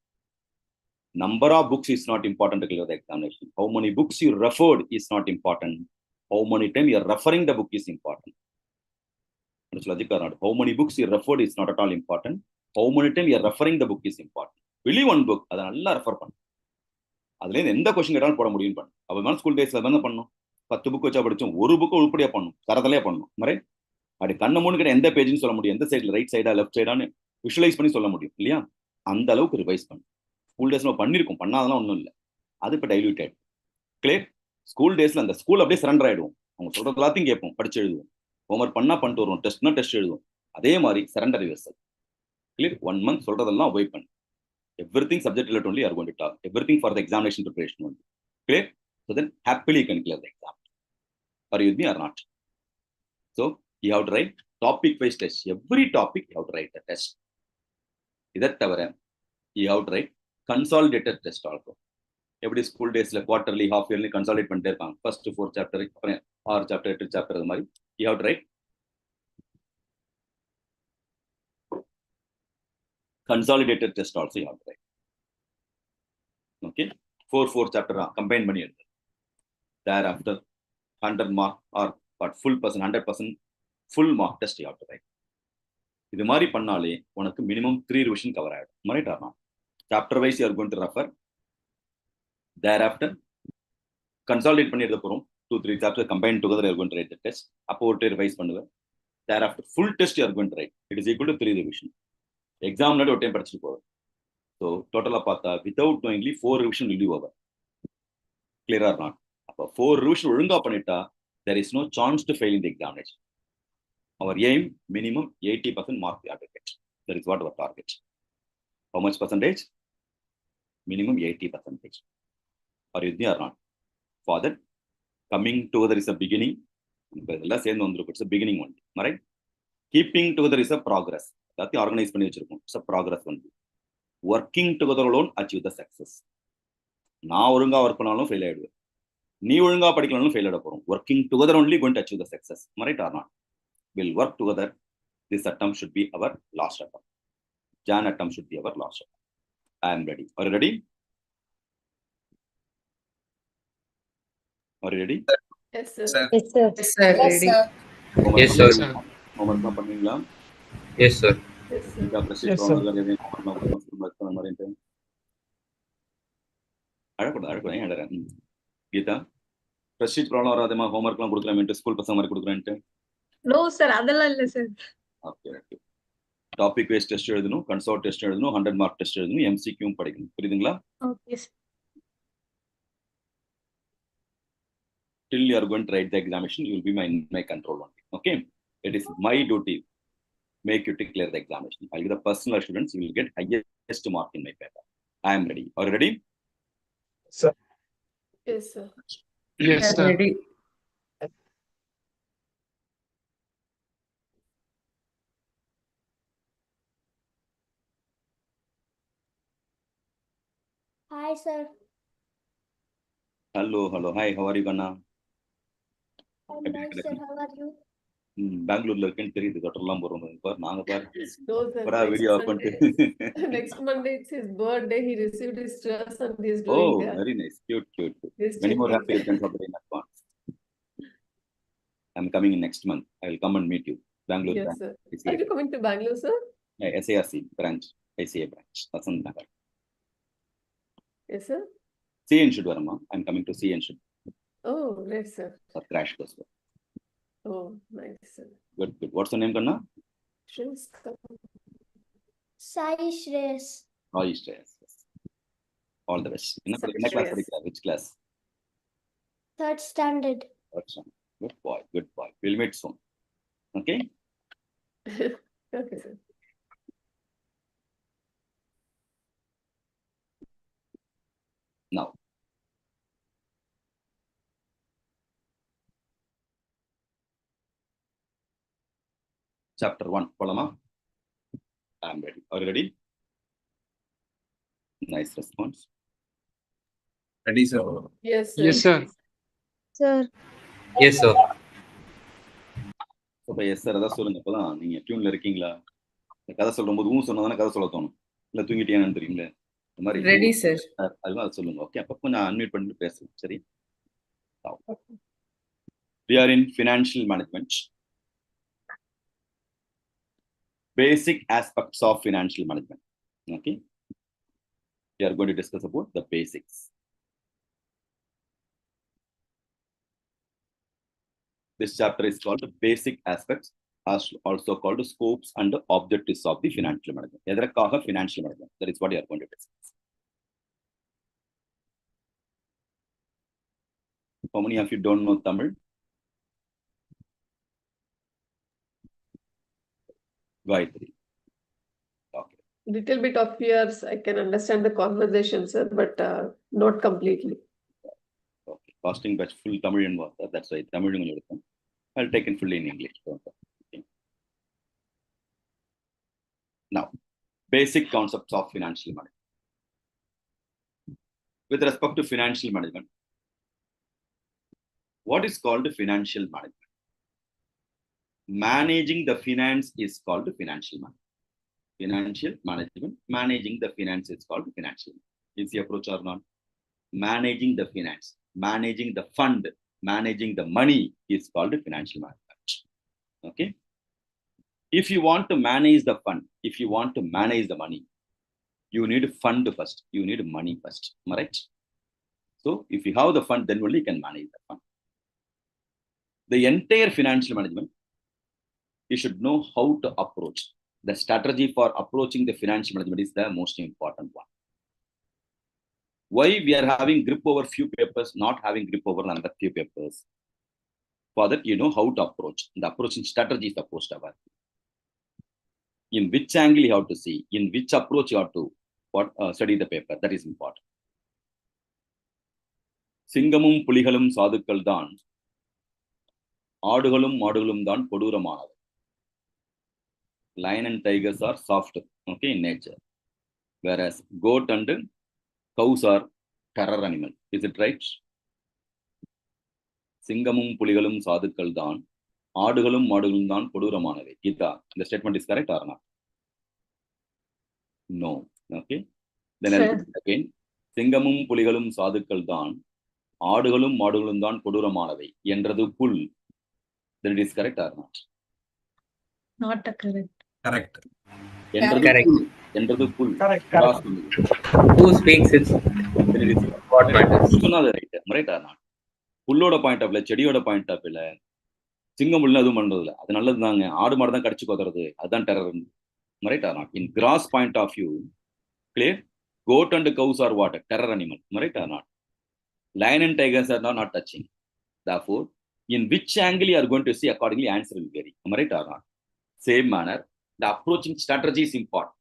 [SPEAKER 1] Number of books is not important to clear the examination. How many books you referred is not important. How many times you are referring the book is important. How many books you referred is not at all important. How many times you are referring the book is important. Believe one book, அதை நல்லா refer பண்ணு. அதுலேருந்து எந்த question கேட்டாலும் போட முடியும் பண்ணு. அப்போ ஸ்கூல் டேஸ்ல என்ன பண்ணணும், 10 புக் வச்சா படிச்சோம், ஒரு புக்கு உருப்படியா பண்ணும், தரதலையா பண்ணும். மாதிரி அப்படி கண்ணு மூணு கிட்ட எந்த பேஜ்னு சொல்ல முடியும், எந்த சைடில் ரைட் சைடா லெஃப்ட் சைடான்னு விஷுவலைஸ் பண்ணி சொல்ல முடியும் இல்லையா? அந்த அளவுக்கு ரிவைஸ் பண்ணு. ஸ்கூல் டேஸ்ல பண்ணியிருக்கோம், பண்ணாதெல்லாம் ஒன்றும் இல்லை. அது இப்போ டைல்யூட் ஆயிடும். கிளியர்? ஸ்கூல் டேஸ்ல அந்த ஸ்கூல் அப்படியே சரண்டர் ஆயிடுவோம். அவங்க சொல்றது எல்லாத்தையும் கேட்போம், படிச்சு எழுதுவோம். ஹோம்ஒர்க் பண்ணா பண்ணிட்டு வருவோம், டெஸ்ட்னா டெஸ்ட் எழுதுவோம். அதே மாதிரி சரண்டர் யுவர்செல்ஃப். கிளியர்? 1 month சொல்றதெல்லாம் அவாய்ட் பண்ணு. Everything subject related only you are going to talk. Everything for the examination preparation only. Clear? So then happily you can clear the exam. Are you with me or not? So you have to write topic-wise test. Every topic you have to write a test. That you have to write consolidated test also. Every school days, like quarterly, half yearly, consolidate first 4 chapter, or chapter 8 chapter. You have to write consolidated test also. You have to write. Okay, 4 chapter combined money. Thereafter, 100 mark or full person, 100% full mark test you have to write. இது மாதிரி பண்ணாலே உனக்கு minimum 3 revision cover ஆயிடும். மறைட்டாமா. Chapter wise you are going to refer. Thereafter, consolidate பண்ணி எழுத போறோம். 2-3 chapters combined together you are going to write the test. அப்போ ஒரு revise பண்ணுவேன். Thereafter, full test you are going to write. It is equal to 3 revision. Exam நாடி ஒரு time படிச்சுட்டு போவேன். So total பார்த்தா without knowingly 4 revision will be over. Clear or not? அப்போ 4 revision ஒழுங்கா பண்ணிட்டா there is no chance to fail in the examination. Our aim minimum 80% mark we have to get. That is what our target. How much percentage? Minimum 80%. Are you with me or not? For that, coming together is a beginning. It's a beginning only. Right? Keeping together is a progress. That's the organized. It's a progress only. Working together alone achieve the success. Now orunga work panalum fail ayidu. Nee orunga padikkalanum fail ayidu. Working together only going to achieve the success. Right or not? We'll work together. This attempt should be our last attempt. Jan attempt should be our last attempt. I am ready. Are you ready? Are you ready?
[SPEAKER 9] Yes, sir.
[SPEAKER 11] Yes, sir.
[SPEAKER 13] Yes, sir.
[SPEAKER 10] Yes,
[SPEAKER 13] Ready.
[SPEAKER 10] sir.
[SPEAKER 12] Yes, sir.
[SPEAKER 1] Homework பண்ணீங்களா?
[SPEAKER 12] Yes, sir.
[SPEAKER 9] Yes, sir.
[SPEAKER 6] Yes, sir.
[SPEAKER 1] அழக்கூடாது. Geetha, prestige problem வராதேமா, ஹோம்ஒர்க்லாம் கொடுக்குறேன் school பசங்க மாதிரி கொடுக்குறேன்ட்டு.
[SPEAKER 8] No sir, அதெல்லாம் இல்ல sir.
[SPEAKER 1] Okay. Topic wise test எழுதணும், கன்சோர்ட் டெஸ்ட் எழுதணும், 100 மார்க் டெஸ்ட் எழுதணும், எம்சிக்யூ படிக்கணும். புரியுதுங்களா?
[SPEAKER 8] Okay sir.
[SPEAKER 1] Till you are going to write the examination, you will be my control only. Okay? It is my duty. Make you to clear the examination. I'll be the personal assurance. You will get highest mark in my paper. I am ready. Are you ready?
[SPEAKER 6] Sir.
[SPEAKER 9] Yes, sir.
[SPEAKER 6] Yes, sir.
[SPEAKER 13] Ready.
[SPEAKER 14] Hi, sir.
[SPEAKER 1] Hello. Hi, how are you, Ganna?
[SPEAKER 14] I'm nice, sir. How are you?
[SPEAKER 1] பெங்களூர்ல இருக்குன்னு தெரியுது. கட்டலாம் போறோம் பார். நாங்க பார்.
[SPEAKER 9] No, sir.
[SPEAKER 1] பரா video of பண்ணிட்டு.
[SPEAKER 9] Next Monday it's his birthday. He received his dress and he's doing that.
[SPEAKER 1] Very nice. Cute.
[SPEAKER 9] He's
[SPEAKER 1] Many more
[SPEAKER 9] checking.
[SPEAKER 1] happy returns of the day in advance. I'm coming in next month. I will come and meet you. Bangalore
[SPEAKER 9] Yes,
[SPEAKER 1] branch.
[SPEAKER 9] sir. Are you coming to Bangalore, sir?
[SPEAKER 1] SARC branch. ICA branch. Vasant Nagar.
[SPEAKER 9] Yes, sir.
[SPEAKER 1] CN should varama. I'm coming to CN should.
[SPEAKER 9] Oh, great, sir.
[SPEAKER 1] For crash course.
[SPEAKER 9] Oh, nice, sir.
[SPEAKER 1] Good. What's your name, Ganna?
[SPEAKER 9] Shreyas.
[SPEAKER 14] Sai Shreyas.
[SPEAKER 1] Oh, yes. All the best. In
[SPEAKER 9] Sai
[SPEAKER 1] class
[SPEAKER 9] Shreyas.
[SPEAKER 1] படிக்கிறா? Which class?
[SPEAKER 14] 3rd standard.
[SPEAKER 1] Good boy. We'll meet soon. Okay?
[SPEAKER 9] Okay, sir.
[SPEAKER 1] Now. Chapter 1. Polama. I'm ready. Are you ready? Nice response.
[SPEAKER 3] Ready, sir.
[SPEAKER 9] Yes, sir.
[SPEAKER 6] Yes, sir.
[SPEAKER 11] Sir.
[SPEAKER 12] Yes, sir.
[SPEAKER 1] அப்போ yes sir அதான் சொல்லுங்க. அப்போதான் நீங்க டியூன்ல இருக்கீங்களா? கதை சொல்லும் போது சொன்னதானே கதை சொல்ல தோணும். இல்லை தூங்கிட்டேன்னு தெரியுங்களே. இந்த மாதிரி
[SPEAKER 13] Ready, sir.
[SPEAKER 1] அதுதான் அது சொல்லுங்க. ஓகே, அப்பப்போ நான் அன்மியூட் பண்ணிட்டு பேசுவேன். சரி. We are in financial management. Basic aspects of financial management. Okay. We are going to discuss about the basics. This chapter is called basic aspects, also called scopes and objectives of the financial management. எதற்காக financial management? That is what we are going to discuss. How many of you don't know Tamil? Gayatri. Okay.
[SPEAKER 9] little bit of fears. I can understand the conversation, sir, but not completely.
[SPEAKER 1] Okay. Costing batch full Tamil and was that's why Tamil. I'll take it fully in English. Okay. Now, basic concepts of financial management. With respect to financial management, what is called financial management? Managing the finance is called financial management. Financial management, managing the finance is called financial. Is the approach or not? Managing the finance, managing the fund, managing the money is called financial management. Okay. If you want to manage the fund, if you want to manage the money, you need fund first. You need money first. Am I right? So if you have the fund, then only you can manage the fund. The entire financial management, you should know how to approach. The strategy for approaching the financial management is the most important one. Why we are having grip over few papers, not having grip over another few papers? For that, you know how to approach. The approaching strategy is supposed to have. In which angle you have to see, in which approach you have to study the paper. That is important. Singamum Puligalum Sadukal Dan, Adugalum Madulum Dan Poduramanava. Lion and tigers are soft, okay, in nature. Whereas goat and cows are terror animal. Is it right? Singamum Puligalum Sadukal Dan, Adugalum Madulum Dan Poduramanave. Gita, the statement is correct or not? No. Okay. Then I'll repeat again. Singamum Puligalum Sadukal Dan, Adugalum Madulum Dan Poduramanave. Yendradu Pul. Then it is correct or not?
[SPEAKER 8] Not correct.
[SPEAKER 7] Correct.
[SPEAKER 12] Correct.
[SPEAKER 1] Yendradu Pul.
[SPEAKER 6] Correct.
[SPEAKER 12] Who speaks it?
[SPEAKER 1] Then it is
[SPEAKER 12] What matters?
[SPEAKER 1] right or not? புல்லோட point of செடியோட point of இல்ல சிங்கம் புல்ல அதுவும் பண்றது இல்லை அது நல்லது தாங்க ஆடு மாடு தான் கடிச்சு கொத்துறது அதுதான் terror right or not in grass point of view clear goat and cows or what terror animal right or not lion and tigers are not touching. Therefore, in which angle you are going to see, accordingly answer will vary. Am I right or not? Same manner, the approaching strategy is important.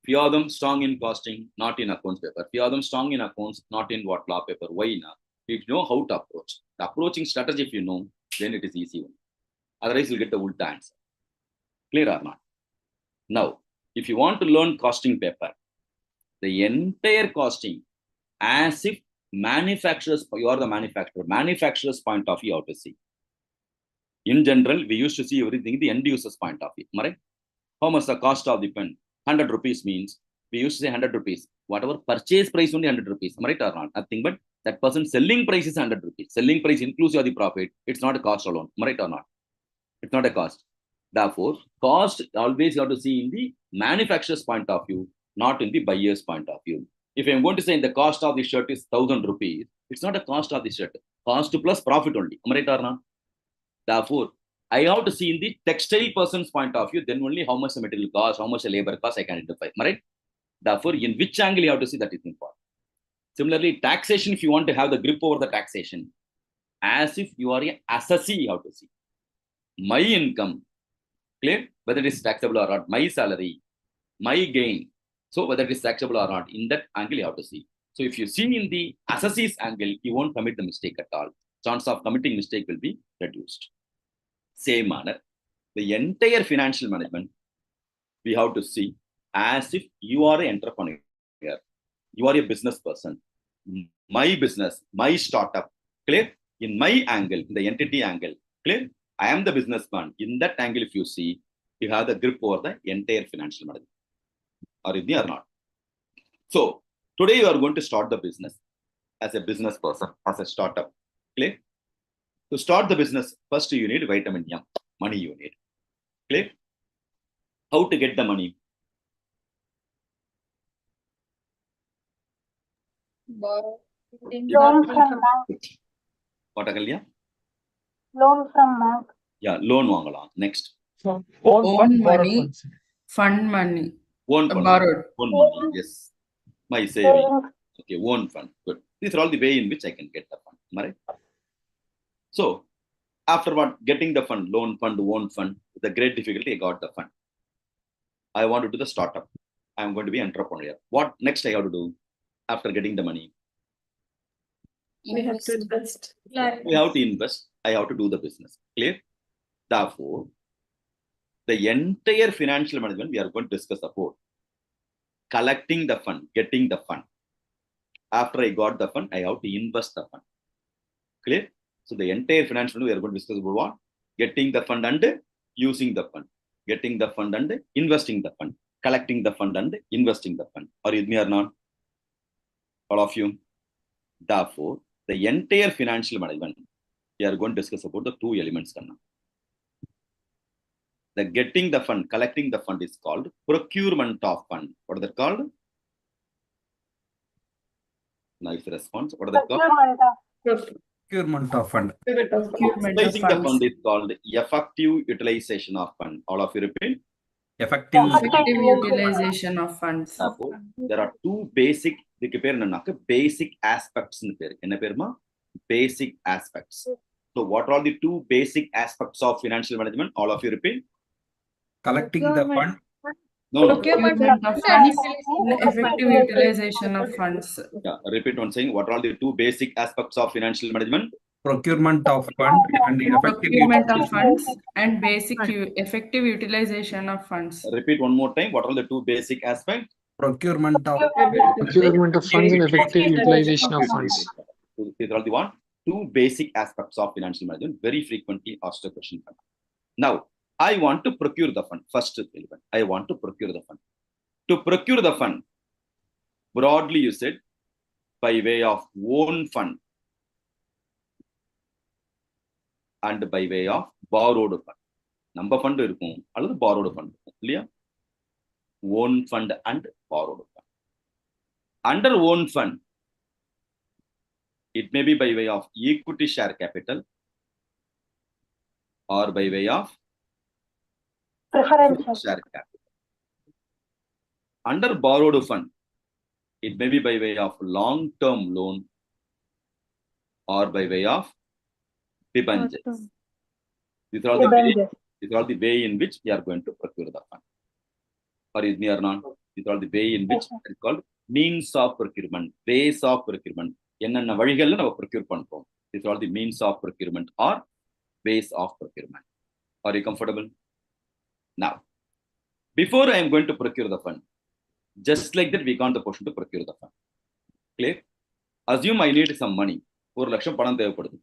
[SPEAKER 1] Few of them strong in costing, not in accounts paper. Few of them strong in accounts, not in what law paper. Why not? If you know how to approach. The approaching strategy, if you know, then it is easy one. Otherwise, you'll get the ulta answer. Clear or not? Now, if you want to learn costing paper, the entire costing, as if manufacturers, you are the manufacturer, manufacturer's point of view, you have to see. In general, we used to see everything the end user's point of view. Right? How much the cost of the pen? 100 rupees means we used to say 100 rupees. Whatever purchase price only 100 rupees. Right or not? Nothing but that person selling price is 100 rupees. Selling price inclusive of the profit. It's not a cost alone. Right or not? It's not a cost. Therefore, cost always you have to see in the manufacturer's point of view, not in the buyer's point of view. If I'm going to say the cost of the shirt is 1,000 rupees, it's not a cost of the shirt. Cost plus profit only. Am I right or not? Therefore, I have to see in the textile person's point of view, then only how much the material cost, how much the labor cost I can identify. Am I right? Therefore, in which angle you have to see, that is important. Similarly, taxation, if you want to have the grip over the taxation, as if you are an assessee, you have to see. My income, clear? Whether it is taxable or not, my salary, my gain. So whether it is taxable or not, in that angle you have to see. So if you see in the assessee's angle, you won't commit the mistake at all. Chance of committing mistake will be reduced. Same manner, the entire financial management, we have to see as if you are an entrepreneur. You are a business person. My business, my startup, clear? In my angle, in the entity angle, clear? I am the businessman. In that angle, if you see, you have the grip over the entire financial management. Are you there or not? So, today you are going to start the business as a business person, as a startup. Clear? To start the business, first you need vitamin M, money you need. Clear? How to get the money?
[SPEAKER 2] Loan from bank.
[SPEAKER 1] What Akalya?
[SPEAKER 2] Loan from bank.
[SPEAKER 1] Yeah, loan வாங்கலாம். Next.
[SPEAKER 6] So, own fund, borrowed
[SPEAKER 13] money,
[SPEAKER 6] funds.
[SPEAKER 13] fund money,
[SPEAKER 1] Own fund.
[SPEAKER 13] borrowed.
[SPEAKER 1] Own money, yes. My saving. Okay, own fund. Good. These are all the way in which I can get the fund. Right? So, after what getting the fund, loan fund, own fund, with a great difficulty, I got the fund. I want to do the startup. I'm going to be entrepreneur. What next I have to do after getting the money?
[SPEAKER 9] We have to invest.
[SPEAKER 1] We have to invest. I have to do the business. Clear? Therefore, the entire financial management we are going to discuss about collecting the fund, getting the fund. After I got the fund, I have to invest the fund. Clear? So the entire financial we are going to discuss about what? Getting the fund and using the fund. Getting the fund and investing the fund. Collecting the fund and investing the fund. Are you with me or not? All of you. Therefore, the entire financial management, we are going to discuss about the two elements. The getting the fund, collecting the fund is called procurement of fund. What is that called? Nice response. What is that called?
[SPEAKER 7] Procurement of fund.
[SPEAKER 1] Utilizing the fund is called effective utilization of fund. All of you repeat.
[SPEAKER 7] Effective
[SPEAKER 13] utilization of funds.
[SPEAKER 1] There are two basic basic aspects in basic aspects. So what are the two basic aspects of financial management? All of you repeat.
[SPEAKER 7] Collecting the fund.
[SPEAKER 1] No.
[SPEAKER 13] Procurement of funds, effective utilization of funds.
[SPEAKER 1] Yeah, repeat one saying. What are the two basic aspects of financial management?
[SPEAKER 7] Procurement of fund and effective
[SPEAKER 13] Procurement of funds and effective utilization of funds.
[SPEAKER 1] Repeat one more time. What are the two basic aspects?
[SPEAKER 7] Procurement of
[SPEAKER 15] funds and effective utilization of funds.
[SPEAKER 1] These are the one two basic aspects of financial management. Very frequently asked a question. Now, I want to procure the fund. First element. I want to procure the fund. To procure the fund, broadly you said, by way of own fund and by way of borrowed fund. Number fund irukum alladhu borrowed fund irukum. Own fund and borrowed fund. Under own fund, it may be by way of equity share capital or by way of
[SPEAKER 2] preferential
[SPEAKER 1] share capital. Under borrowed fund, it may be by way of long-term loan or by way of debentures. These are the way in which we are going to procure the fund. Or is me or not? These are the way in which it is called means of procurement, ways of procurement. என்னென்ன வழிகள்ல நம்ம procure பண்றோம். These are the means of procurement or ways of procurement. Are you comfortable? Now, before I am going to procure the fund, just like that we got the portion to procure the fund. Clear? Assume I need some money. 1 lakham பணம் தேவைப்படுது.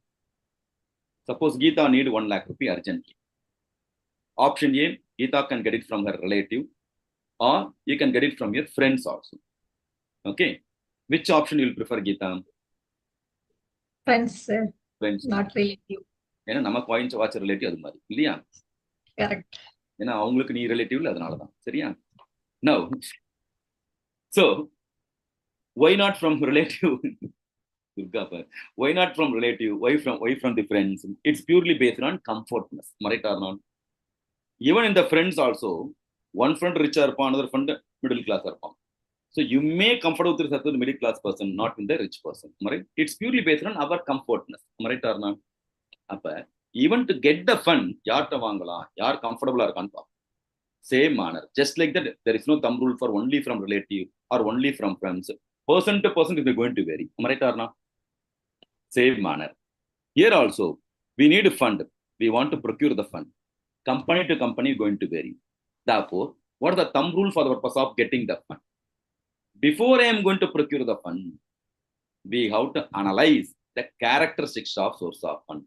[SPEAKER 1] Suppose Geeta need 1 lakh rupee urgently. Option A, Geeta can get it from her relative or you can get it from your friends also. Okay. Which option you will prefer, Geeta?
[SPEAKER 8] Friends, sir.
[SPEAKER 1] Friends.
[SPEAKER 8] Not relative.
[SPEAKER 1] ஏன்னா நம்ம coins watch relative அது மாதிரி இல்லையா?
[SPEAKER 8] Correct.
[SPEAKER 1] ஏன்னா அவங்களுக்கு நீ ரிலேட்டிவ்ல அதனாலதான் சரியா? Now, so why not from relative? Why not from relative? Why from the friends? It's purely based on comfortness. Right or not? Even in the friends also, one friend richer, another friend middle class. So you may comfort with the middle class person, not with the rich person. Right? It's purely based on our comfortness. Right or not? Even to get the fund, yaar comfortable or comfortable. Same manner. Just like that, there is no thumb rule for only from relative or only from friends. Person to person is going to vary. Right or not? Same manner. Here also, we need a fund. We want to procure the fund. Company to company is going to vary. Therefore, what is the thumb rule for the purpose of getting the fund? Before I am going to procure the fund, we have to analyze the characteristics of source of fund.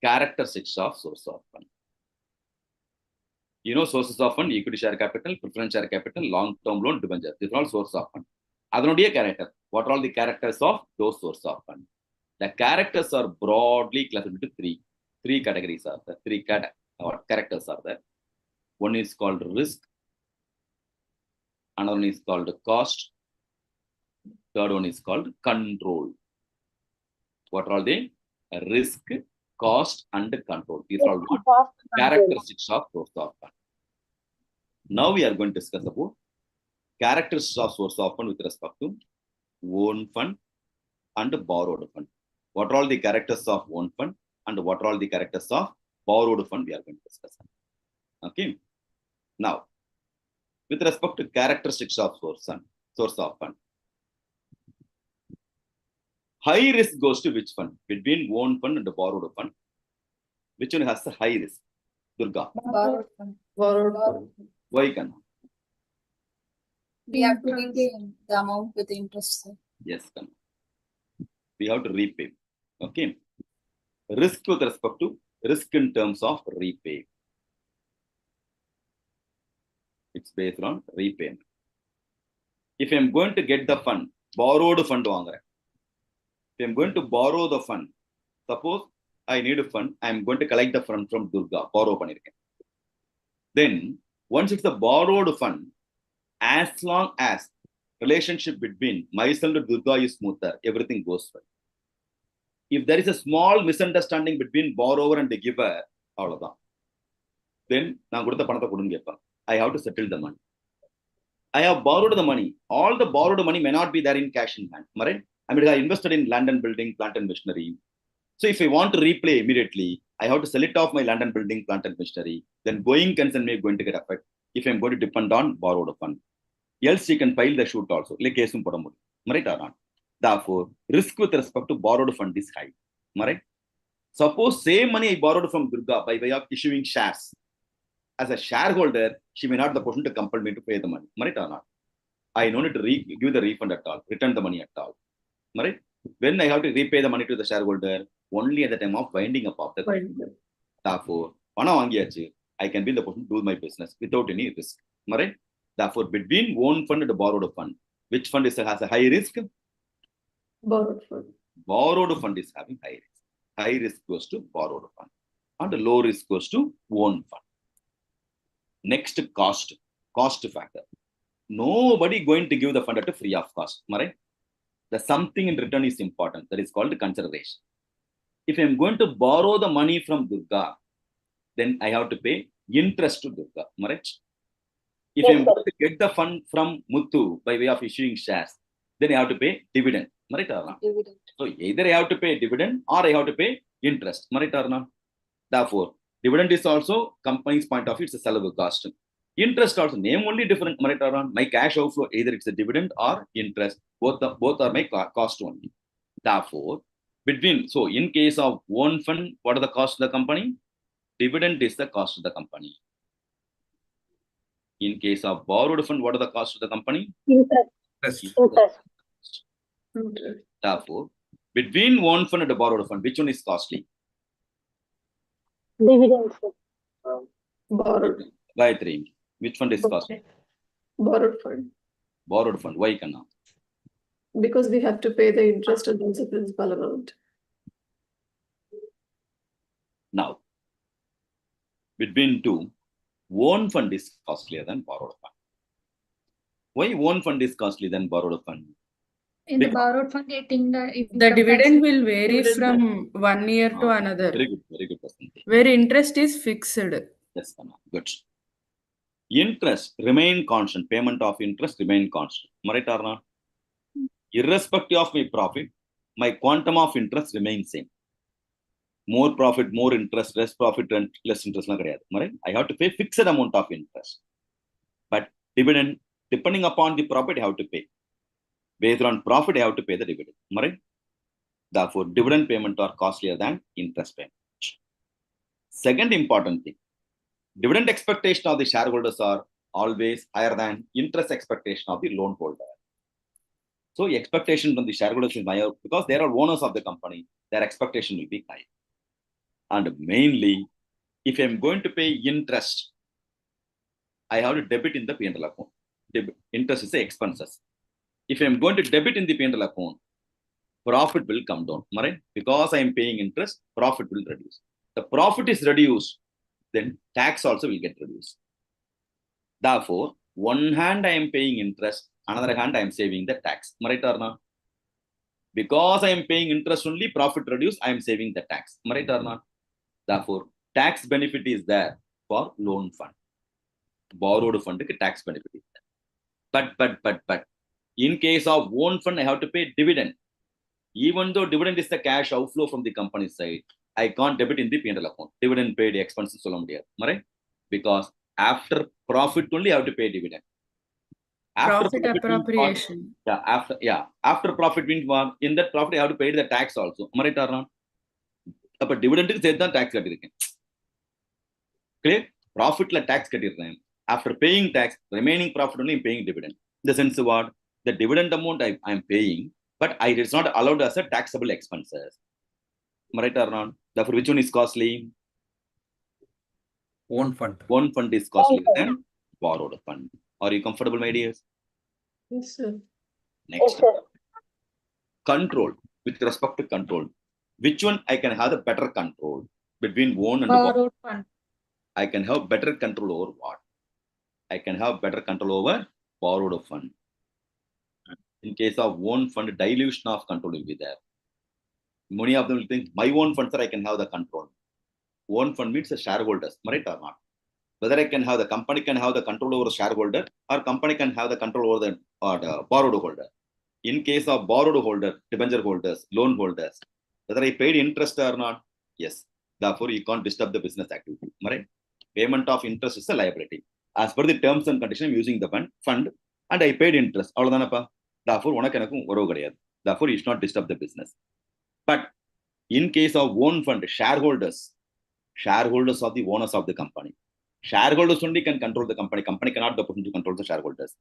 [SPEAKER 1] Characteristics of source of fund. You know sources of fund, equity share capital, preference share capital, long-term loan, debenture. These are all sources of fund. Adhanodiya character. What are all the characters of those sources of fund? The characters are broadly classified into three. Three categories are there. Three characters are there. One is called risk. Another one is called cost. Third one is called control. What are all they? Risk, cost, and control. These are all characteristics of source of fund. Now we are going to discuss about characteristics of source of fund with respect to own fund and borrowed fund. What are all the characters of own fund and what are all the characters of borrowed fund we are going to discuss. Okay. Now, with respect to characteristics of source of fund. High risk goes to which fund? Between own fund and the borrowed fund. Which one has the high risk? Durga.
[SPEAKER 10] Borrowed fund.
[SPEAKER 1] Why can?
[SPEAKER 10] We have to repay the amount with interest, sir.
[SPEAKER 1] Yes, can. We have to repay. Okay. Risk with respect to risk in terms of repay. It's based on repayment. If I'm going to get the fund, borrowed fund, if I'm going to borrow the fund, suppose I need a fund, I'm going to collect the fund from Durga, borrow pannirken. Then, once it's a borrowed fund, as long as relationship between myself and Durga is smoother, everything goes well. If there is a small misunderstanding between borrower and the giver, then I have to settle the money. I have borrowed the money. All the borrowed money may not be there in cash in hand. Right? I mean, I invested in land and building, plant and machinery. So if I want to repay immediately, I have to sell it off my land and building, plant and machinery. Then going concern may going to get affected if I'm going to depend on borrowed fund. Else you can file the suit also. Like case right or not? Therefore, risk with respect to borrowed fund is high. Right? Suppose same money I borrowed from Durga by way of issuing shares. As a shareholder, she may not be the person to compel me to pay the money. Right or not? I don't need to give the refund at all, return the money at all. Right? When I have to repay the money to the shareholder, only at the time of winding up of the company. Therefore, I can be the person to do my business without any risk. Right? Therefore, between own fund and borrowed fund, which fund has a high risk?
[SPEAKER 9] Borrowed fund.
[SPEAKER 1] Borrowed fund is having high risk. High risk goes to borrowed fund. And low risk goes to own fund. Next, cost factor. Nobody going to give the fund at a free of cost. Right? The something in return is important. That is called consideration. If I'm going to borrow the money from Durga, then I have to pay interest to Durga. Right? If I'm going to get the fund from Muthu by way of issuing shares, then I have to pay dividend. Right?
[SPEAKER 10] Dividend.
[SPEAKER 1] So either I have to pay dividend or I have to pay interest. Right? Therefore, dividend is also company's point of view, it's a salary cost. Interest also, name only different. My cash outflow, either it's a dividend or interest. Both are my cost only. Therefore, in case of own fund, what are the cost of the company? Dividend is the cost of the company. In case of borrowed fund, what are the cost of the company?
[SPEAKER 2] Interest.
[SPEAKER 1] Therefore, between own fund and the borrowed fund, which one is costly?
[SPEAKER 2] Dividends.
[SPEAKER 9] Borrowed.
[SPEAKER 1] Gayatri, which fund is costly?
[SPEAKER 9] Borrowed fund.
[SPEAKER 1] Borrowed fund. Why can?
[SPEAKER 9] Because we have to pay the interest and also principal amount.
[SPEAKER 1] Now, between two, own fund is costlier than borrowed fund. Why own fund is costlier than borrowed fund?
[SPEAKER 8] In the borrowed fund, getting the
[SPEAKER 13] dividend will vary from 1 year to another.
[SPEAKER 1] Very good person.
[SPEAKER 13] Where interest is fixed.
[SPEAKER 1] Yes, good. Interest remain constant. Payment of interest remain constant. Right or not? Irrespective of my profit, my quantum of interest remains same. More profit, more interest, less profit, and less interest. I have to pay fixed amount of interest. But dividend, depending upon the profit, I have to pay. Based on profit, I have to pay the dividend. Right? Therefore, dividend payment are costlier than interest payment. Second important thing, dividend expectation of the shareholders are always higher than interest expectation of the loan holder. So expectation from the shareholders is higher because they are owners of the company. Their expectation will be high. And mainly, if I'm going to pay interest, I have to debit in the P&L account. Interest is the expenses. If I'm going to debit in the P&L account, profit will come down. Right? Because I am paying interest, profit will reduce. The profit is reduced, then tax also will get reduced. Therefore, one hand I am paying interest, another hand I am saving the tax. Right or not? Because I am paying interest only, profit reduced, I am saving the tax. Right or not? Therefore, tax benefit is there for loan fund. Borrowed fund, tax benefit is there. But, in case of own fund, I have to pay dividend. Even though dividend is the cash outflow from the company side, I can't debit in the P&L account. Dividend paid expenses, right? Because after profit only, I have to pay dividend.
[SPEAKER 13] Profit
[SPEAKER 1] means what?
[SPEAKER 13] appropriation.
[SPEAKER 1] After profit means what? In that profit, I have to pay the tax also. Am I right or not? But dividend is tax clear? Profit la tax after paying tax, remaining profit only paying dividend. In the sense what? The dividend amount I am paying, but it's not allowed as a taxable expenses. Am I right or not? Therefore, which one is costly?
[SPEAKER 7] Own fund.
[SPEAKER 1] Own fund is costlier than borrowed fund. Are you comfortable, my dears?
[SPEAKER 9] Yes, sir.
[SPEAKER 1] Next. Control. With respect to control. Which one I can have the better control between own and borrowed
[SPEAKER 8] fund.
[SPEAKER 1] I can have better control over what? I can have better control over borrowed fund. In case of own fund, dilution of control will be there. Many of them will think, my own funds, I can have the control. Own fund means the shareholders, right or not? Whether I can have the company can have the control over the shareholder or company can have the control over the borrowed holder. In case of borrowed holder, debenture holders, loan holders, whether I paid interest or not, yes. Therefore, you can't disturb the business activity, right? Payment of interest is a liability. As per the terms and conditions, I'm using the fund and I paid interest. Therefore, therefore, you should not disturb the business. But in case of own fund, shareholders are the owners of the company. Shareholders only can control the company. Company cannot be opportunity to control the shareholders.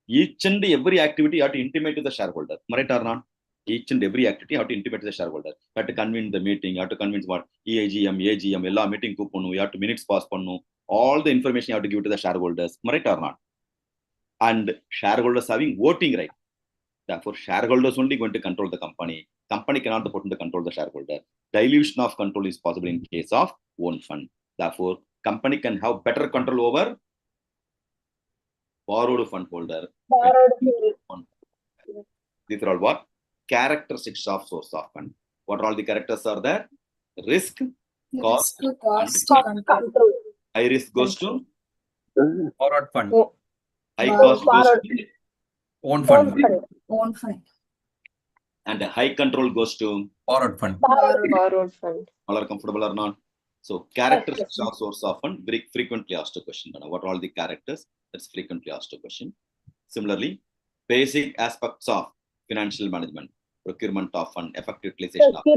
[SPEAKER 1] Each and every activity you have to intimate to the shareholder. Right or not? Each and every activity you have to intimate to the shareholder. You have to convince the meeting. You have to convince what? EIGM, AGM, ella meeting coupon. You have to minutes pass pannu. All the information you have to give to the shareholders. Right or not? And shareholders having voting right. Therefore, shareholders only going to control the company. Company cannot be put to control the shareholder. Dilution of control is possible in case of own fund. Therefore, company can have better control over borrowed fund holder. These are all what? Characteristics of source of fund. What are all the characters are there? Risk, cost, and control. High risk goes to
[SPEAKER 7] Borrowed fund.
[SPEAKER 1] high cost goes to
[SPEAKER 7] Own fund.
[SPEAKER 10] Own fund.
[SPEAKER 1] and high control goes to
[SPEAKER 7] Borrowed fund.
[SPEAKER 9] Borrowed fund.
[SPEAKER 1] all are comfortable or not? So characteristics of source of fund, very frequently asked a question. What are all the characters? That's frequently asked a question. Similarly, basic aspects of financial management, procurement of fund, effective utilization of
[SPEAKER 2] Effective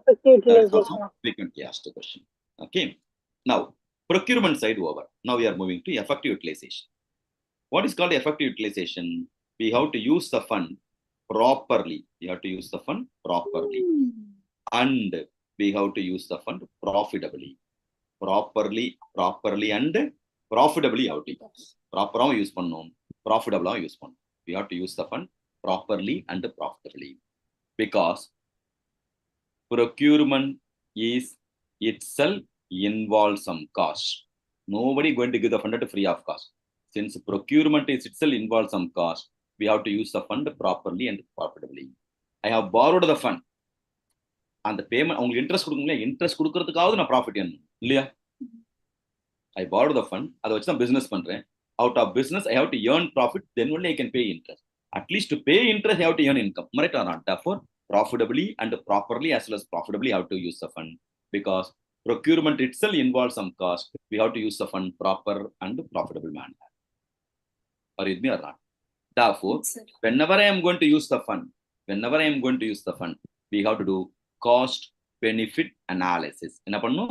[SPEAKER 1] that is
[SPEAKER 2] utilization.
[SPEAKER 1] also frequently asked a question. Okay. Now, procurement side over. Now we are moving to effective utilization. What is called effective utilization? We have to use the fund properly. We have to use the fund properly. And we have to use the fund profitably. Properly and profitably how to use. Proper use pannum, profitable use pannum. We have to use the fund properly and profitably. Because procurement is itself involves some cost. Nobody going to give the fund at free of cost. Since procurement is itself involves some cost, we have to use the fund properly and profitably. I have borrowed the fund. And the payment, only interest கொடுக்கிறதுக்காவது நான் profit எண்ணணும் இல்லையா? I borrowed the fund, அதை வச்சு தான் business பண்றேன். Out of business, I have to earn profit, then only I can pay interest. At least to pay interest, I have to earn income. Right or not? Therefore, profitably and properly as well as profitably, I have to use the fund. Because procurement itself involves some cost. We have to use the fund proper and profitable manner. Are you with me or not? Therefore, whenever I am going to use the fund, we have to do cost benefit analysis. Enna pannum?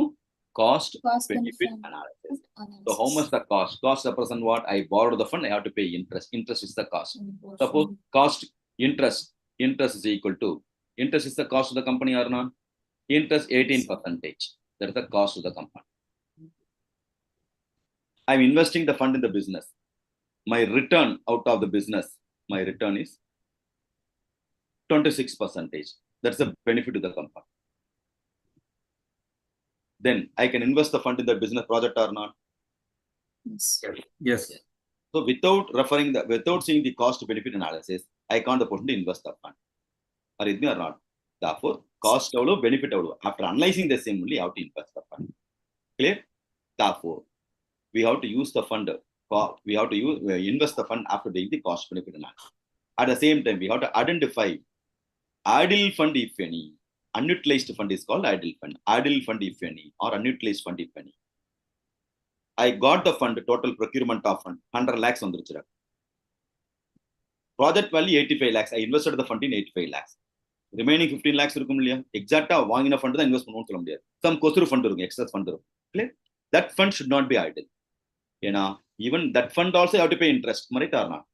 [SPEAKER 1] Cost benefit analysis. So how much the cost? Cost represent what? I borrowed the fund, I have to pay interest. Interest is the cost. Suppose cost interest is equal to, interest is the cost of the company or not? Interest 18%. That is the cost of the company. I'm investing the fund in the business. My return out of the business, my return is 26%. That's the benefit to the company. Then I can invest the fund in the business project or not?
[SPEAKER 7] Yes.
[SPEAKER 1] So without seeing the cost benefit analysis, I can't afford to invest the fund. Are you with me or not? Therefore, cost benefit after analyzing the same only, how to invest the fund. Clear? Therefore, we have to use the fund. We have to invest the fund after doing the cost benefit analysis. At the same time, we have to identify idle fund if any. Unutilized fund is called idle fund. Idle fund if any, or unutilized fund if any. I got the fund, total procurement of fund, 100 lakhs on the Project value 85 lakhs. I invested the fund in 85 lakhs. Remaining 15 lakhs இருக்கும் இல்லையா? எக்ஸாக்ட்டா வாங்கின fund தான் invest பண்ணுவோம்னு சொல்ல முடியாது. Some கொசுறு fund இருக்கும், excess fund இருக்கும். Clear? That fund should not be idle. ஏன்னா even that fund also have to pay interest. Right or not?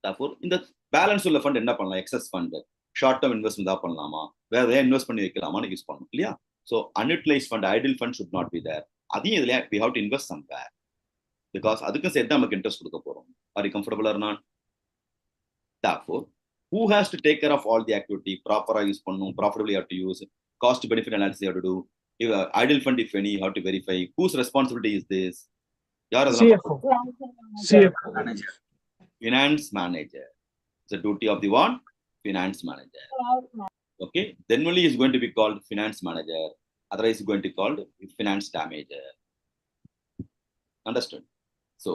[SPEAKER 1] Therefore, இந்த பேலன்ஸ் உள்ள ஃபண்ட் என்ன பண்ணலாம்? Excess fund, short term investment தான் பண்ணலாமா? வேற ஏதாவது இன்வெஸ்ட் பண்ணி வைக்கலாமான்னு யூஸ் பண்ணணும் இல்லையா? So unutilized fund, idle fund should not be there. அதையும் இதுல we have to invest somewhere. Because அதுக்கும் சேர்த்து நமக்கு இன்ட்ரெஸ்ட் கொடுக்க போறோம். Are you comfortable or not? Therefore, who has to take care of all the activity? Proper use பண்ணணும், profitably have to use, cost benefit analysis you have to do. If idle fund, if any, you have to verify. Whose responsibility is this?
[SPEAKER 6] CFO. CFO.
[SPEAKER 1] Finance manager. It's the duty of the one? Finance manager. Okay, then only is going to be called finance manager. Otherwise, is going to be called finance damager. Understood? So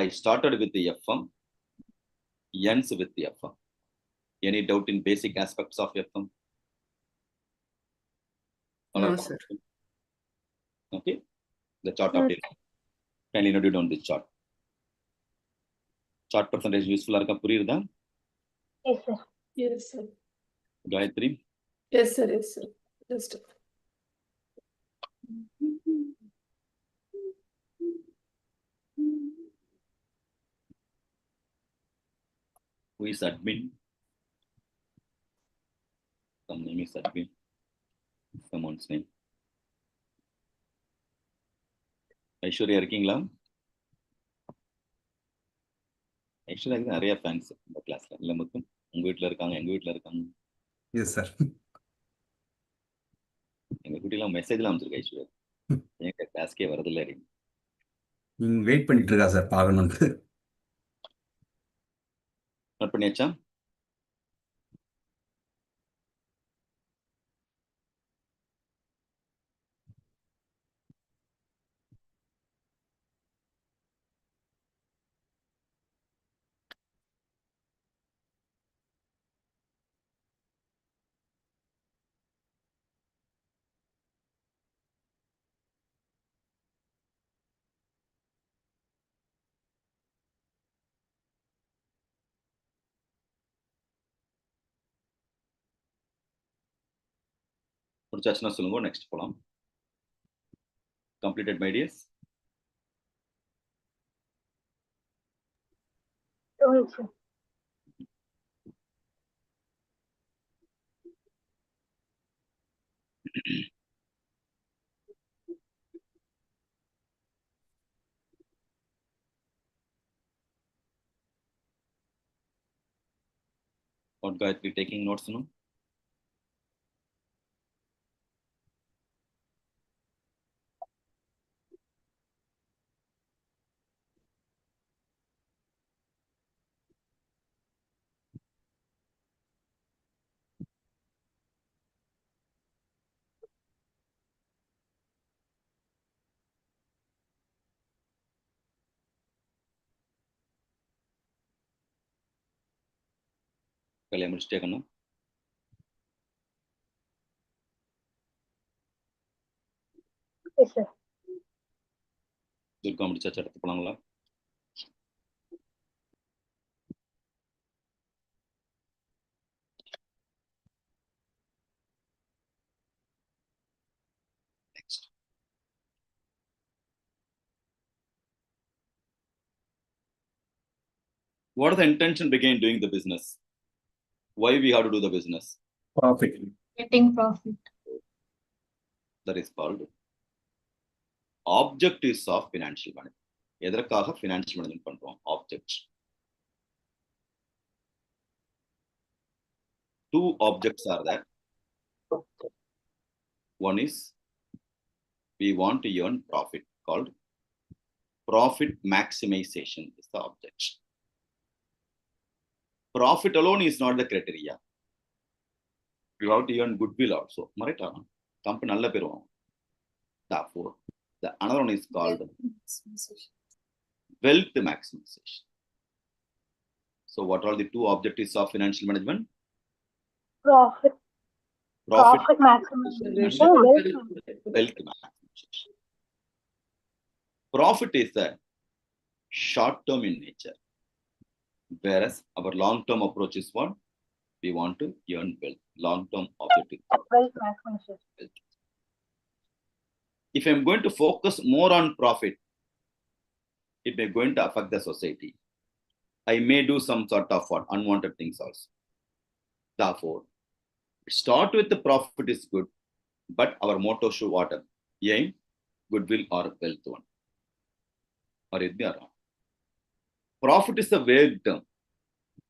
[SPEAKER 1] I started with the FM, ends with the FM. Any doubt in basic aspects of FM?
[SPEAKER 13] No, sir.
[SPEAKER 1] Okay, the chart update. Kindly note it down this chart. Chart percentage useful arka puriyudha?
[SPEAKER 2] Yes, sir.
[SPEAKER 9] Yes, sir.
[SPEAKER 1] Gayatri?
[SPEAKER 9] Yes, sir. Yes, sir. Just.
[SPEAKER 1] Who is admin? Some name is admin. Someone's name. Aishwarya இருக்கீங்களா? ஐஸ்வர்யாக்கு நிறைய fans இந்த கிளாஸ்ல. இல்ல மொத்தம் உங்க வீட்டுல இருக்காங்க, எங்க வீட்டுல இருக்காங்க.
[SPEAKER 7] Yes sir.
[SPEAKER 1] எங்க குட்டிலாம் மெசேஜ்லாம் அமைச்சிருக்க ஐஸ்வர்யா. எங்க கிளாஸ்க்கே வரதில்லை.
[SPEAKER 7] நீங்க வெயிட் பண்ணிட்டு இருக்கா சார் பார்க்கணும்னு.
[SPEAKER 1] நோட் பண்ணியாச்சா? முடிச்சாச்சுன்னா சொல்லுங்க, நெக்ஸ்ட் போலாம். Completed my dears?
[SPEAKER 2] Yes, sir.
[SPEAKER 1] What Gayatri taking notes now? வேலையை முடிச்சுட்டே கண்ணா?
[SPEAKER 2] Yes, sir.
[SPEAKER 1] துர்கா முடிச்சாச்சு, அடுத்து போலாங்களா? Next. What is the intention behind doing the business? Why we have to do the business?
[SPEAKER 7] Profit.
[SPEAKER 8] Getting profit.
[SPEAKER 1] That is called objectives of financial management. எதற்காக financial management பண்றோம்? Objects. Two objects are there. One is we want to earn profit, called profit maximization is the object. Profit alone is not the criteria. You have to earn goodwill also. Right? Company நல்ல பேர் வாங்கும். Therefore, the another one is called wealth maximization. So, what are the two objectives of financial management?
[SPEAKER 2] Profit maximization,
[SPEAKER 1] wealth maximization. Profit is the short term in nature. Whereas our long-term approach is what? We want to earn wealth. Long-term objective.
[SPEAKER 2] Wealth maximization.
[SPEAKER 1] If I'm going to focus more on profit, it may going to affect the society. I may do some sort of what unwanted things also. Therefore, start with the profit is good, but our motto should what? Aim, goodwill or wealth one. Or is there wrong? Profit is a vague term.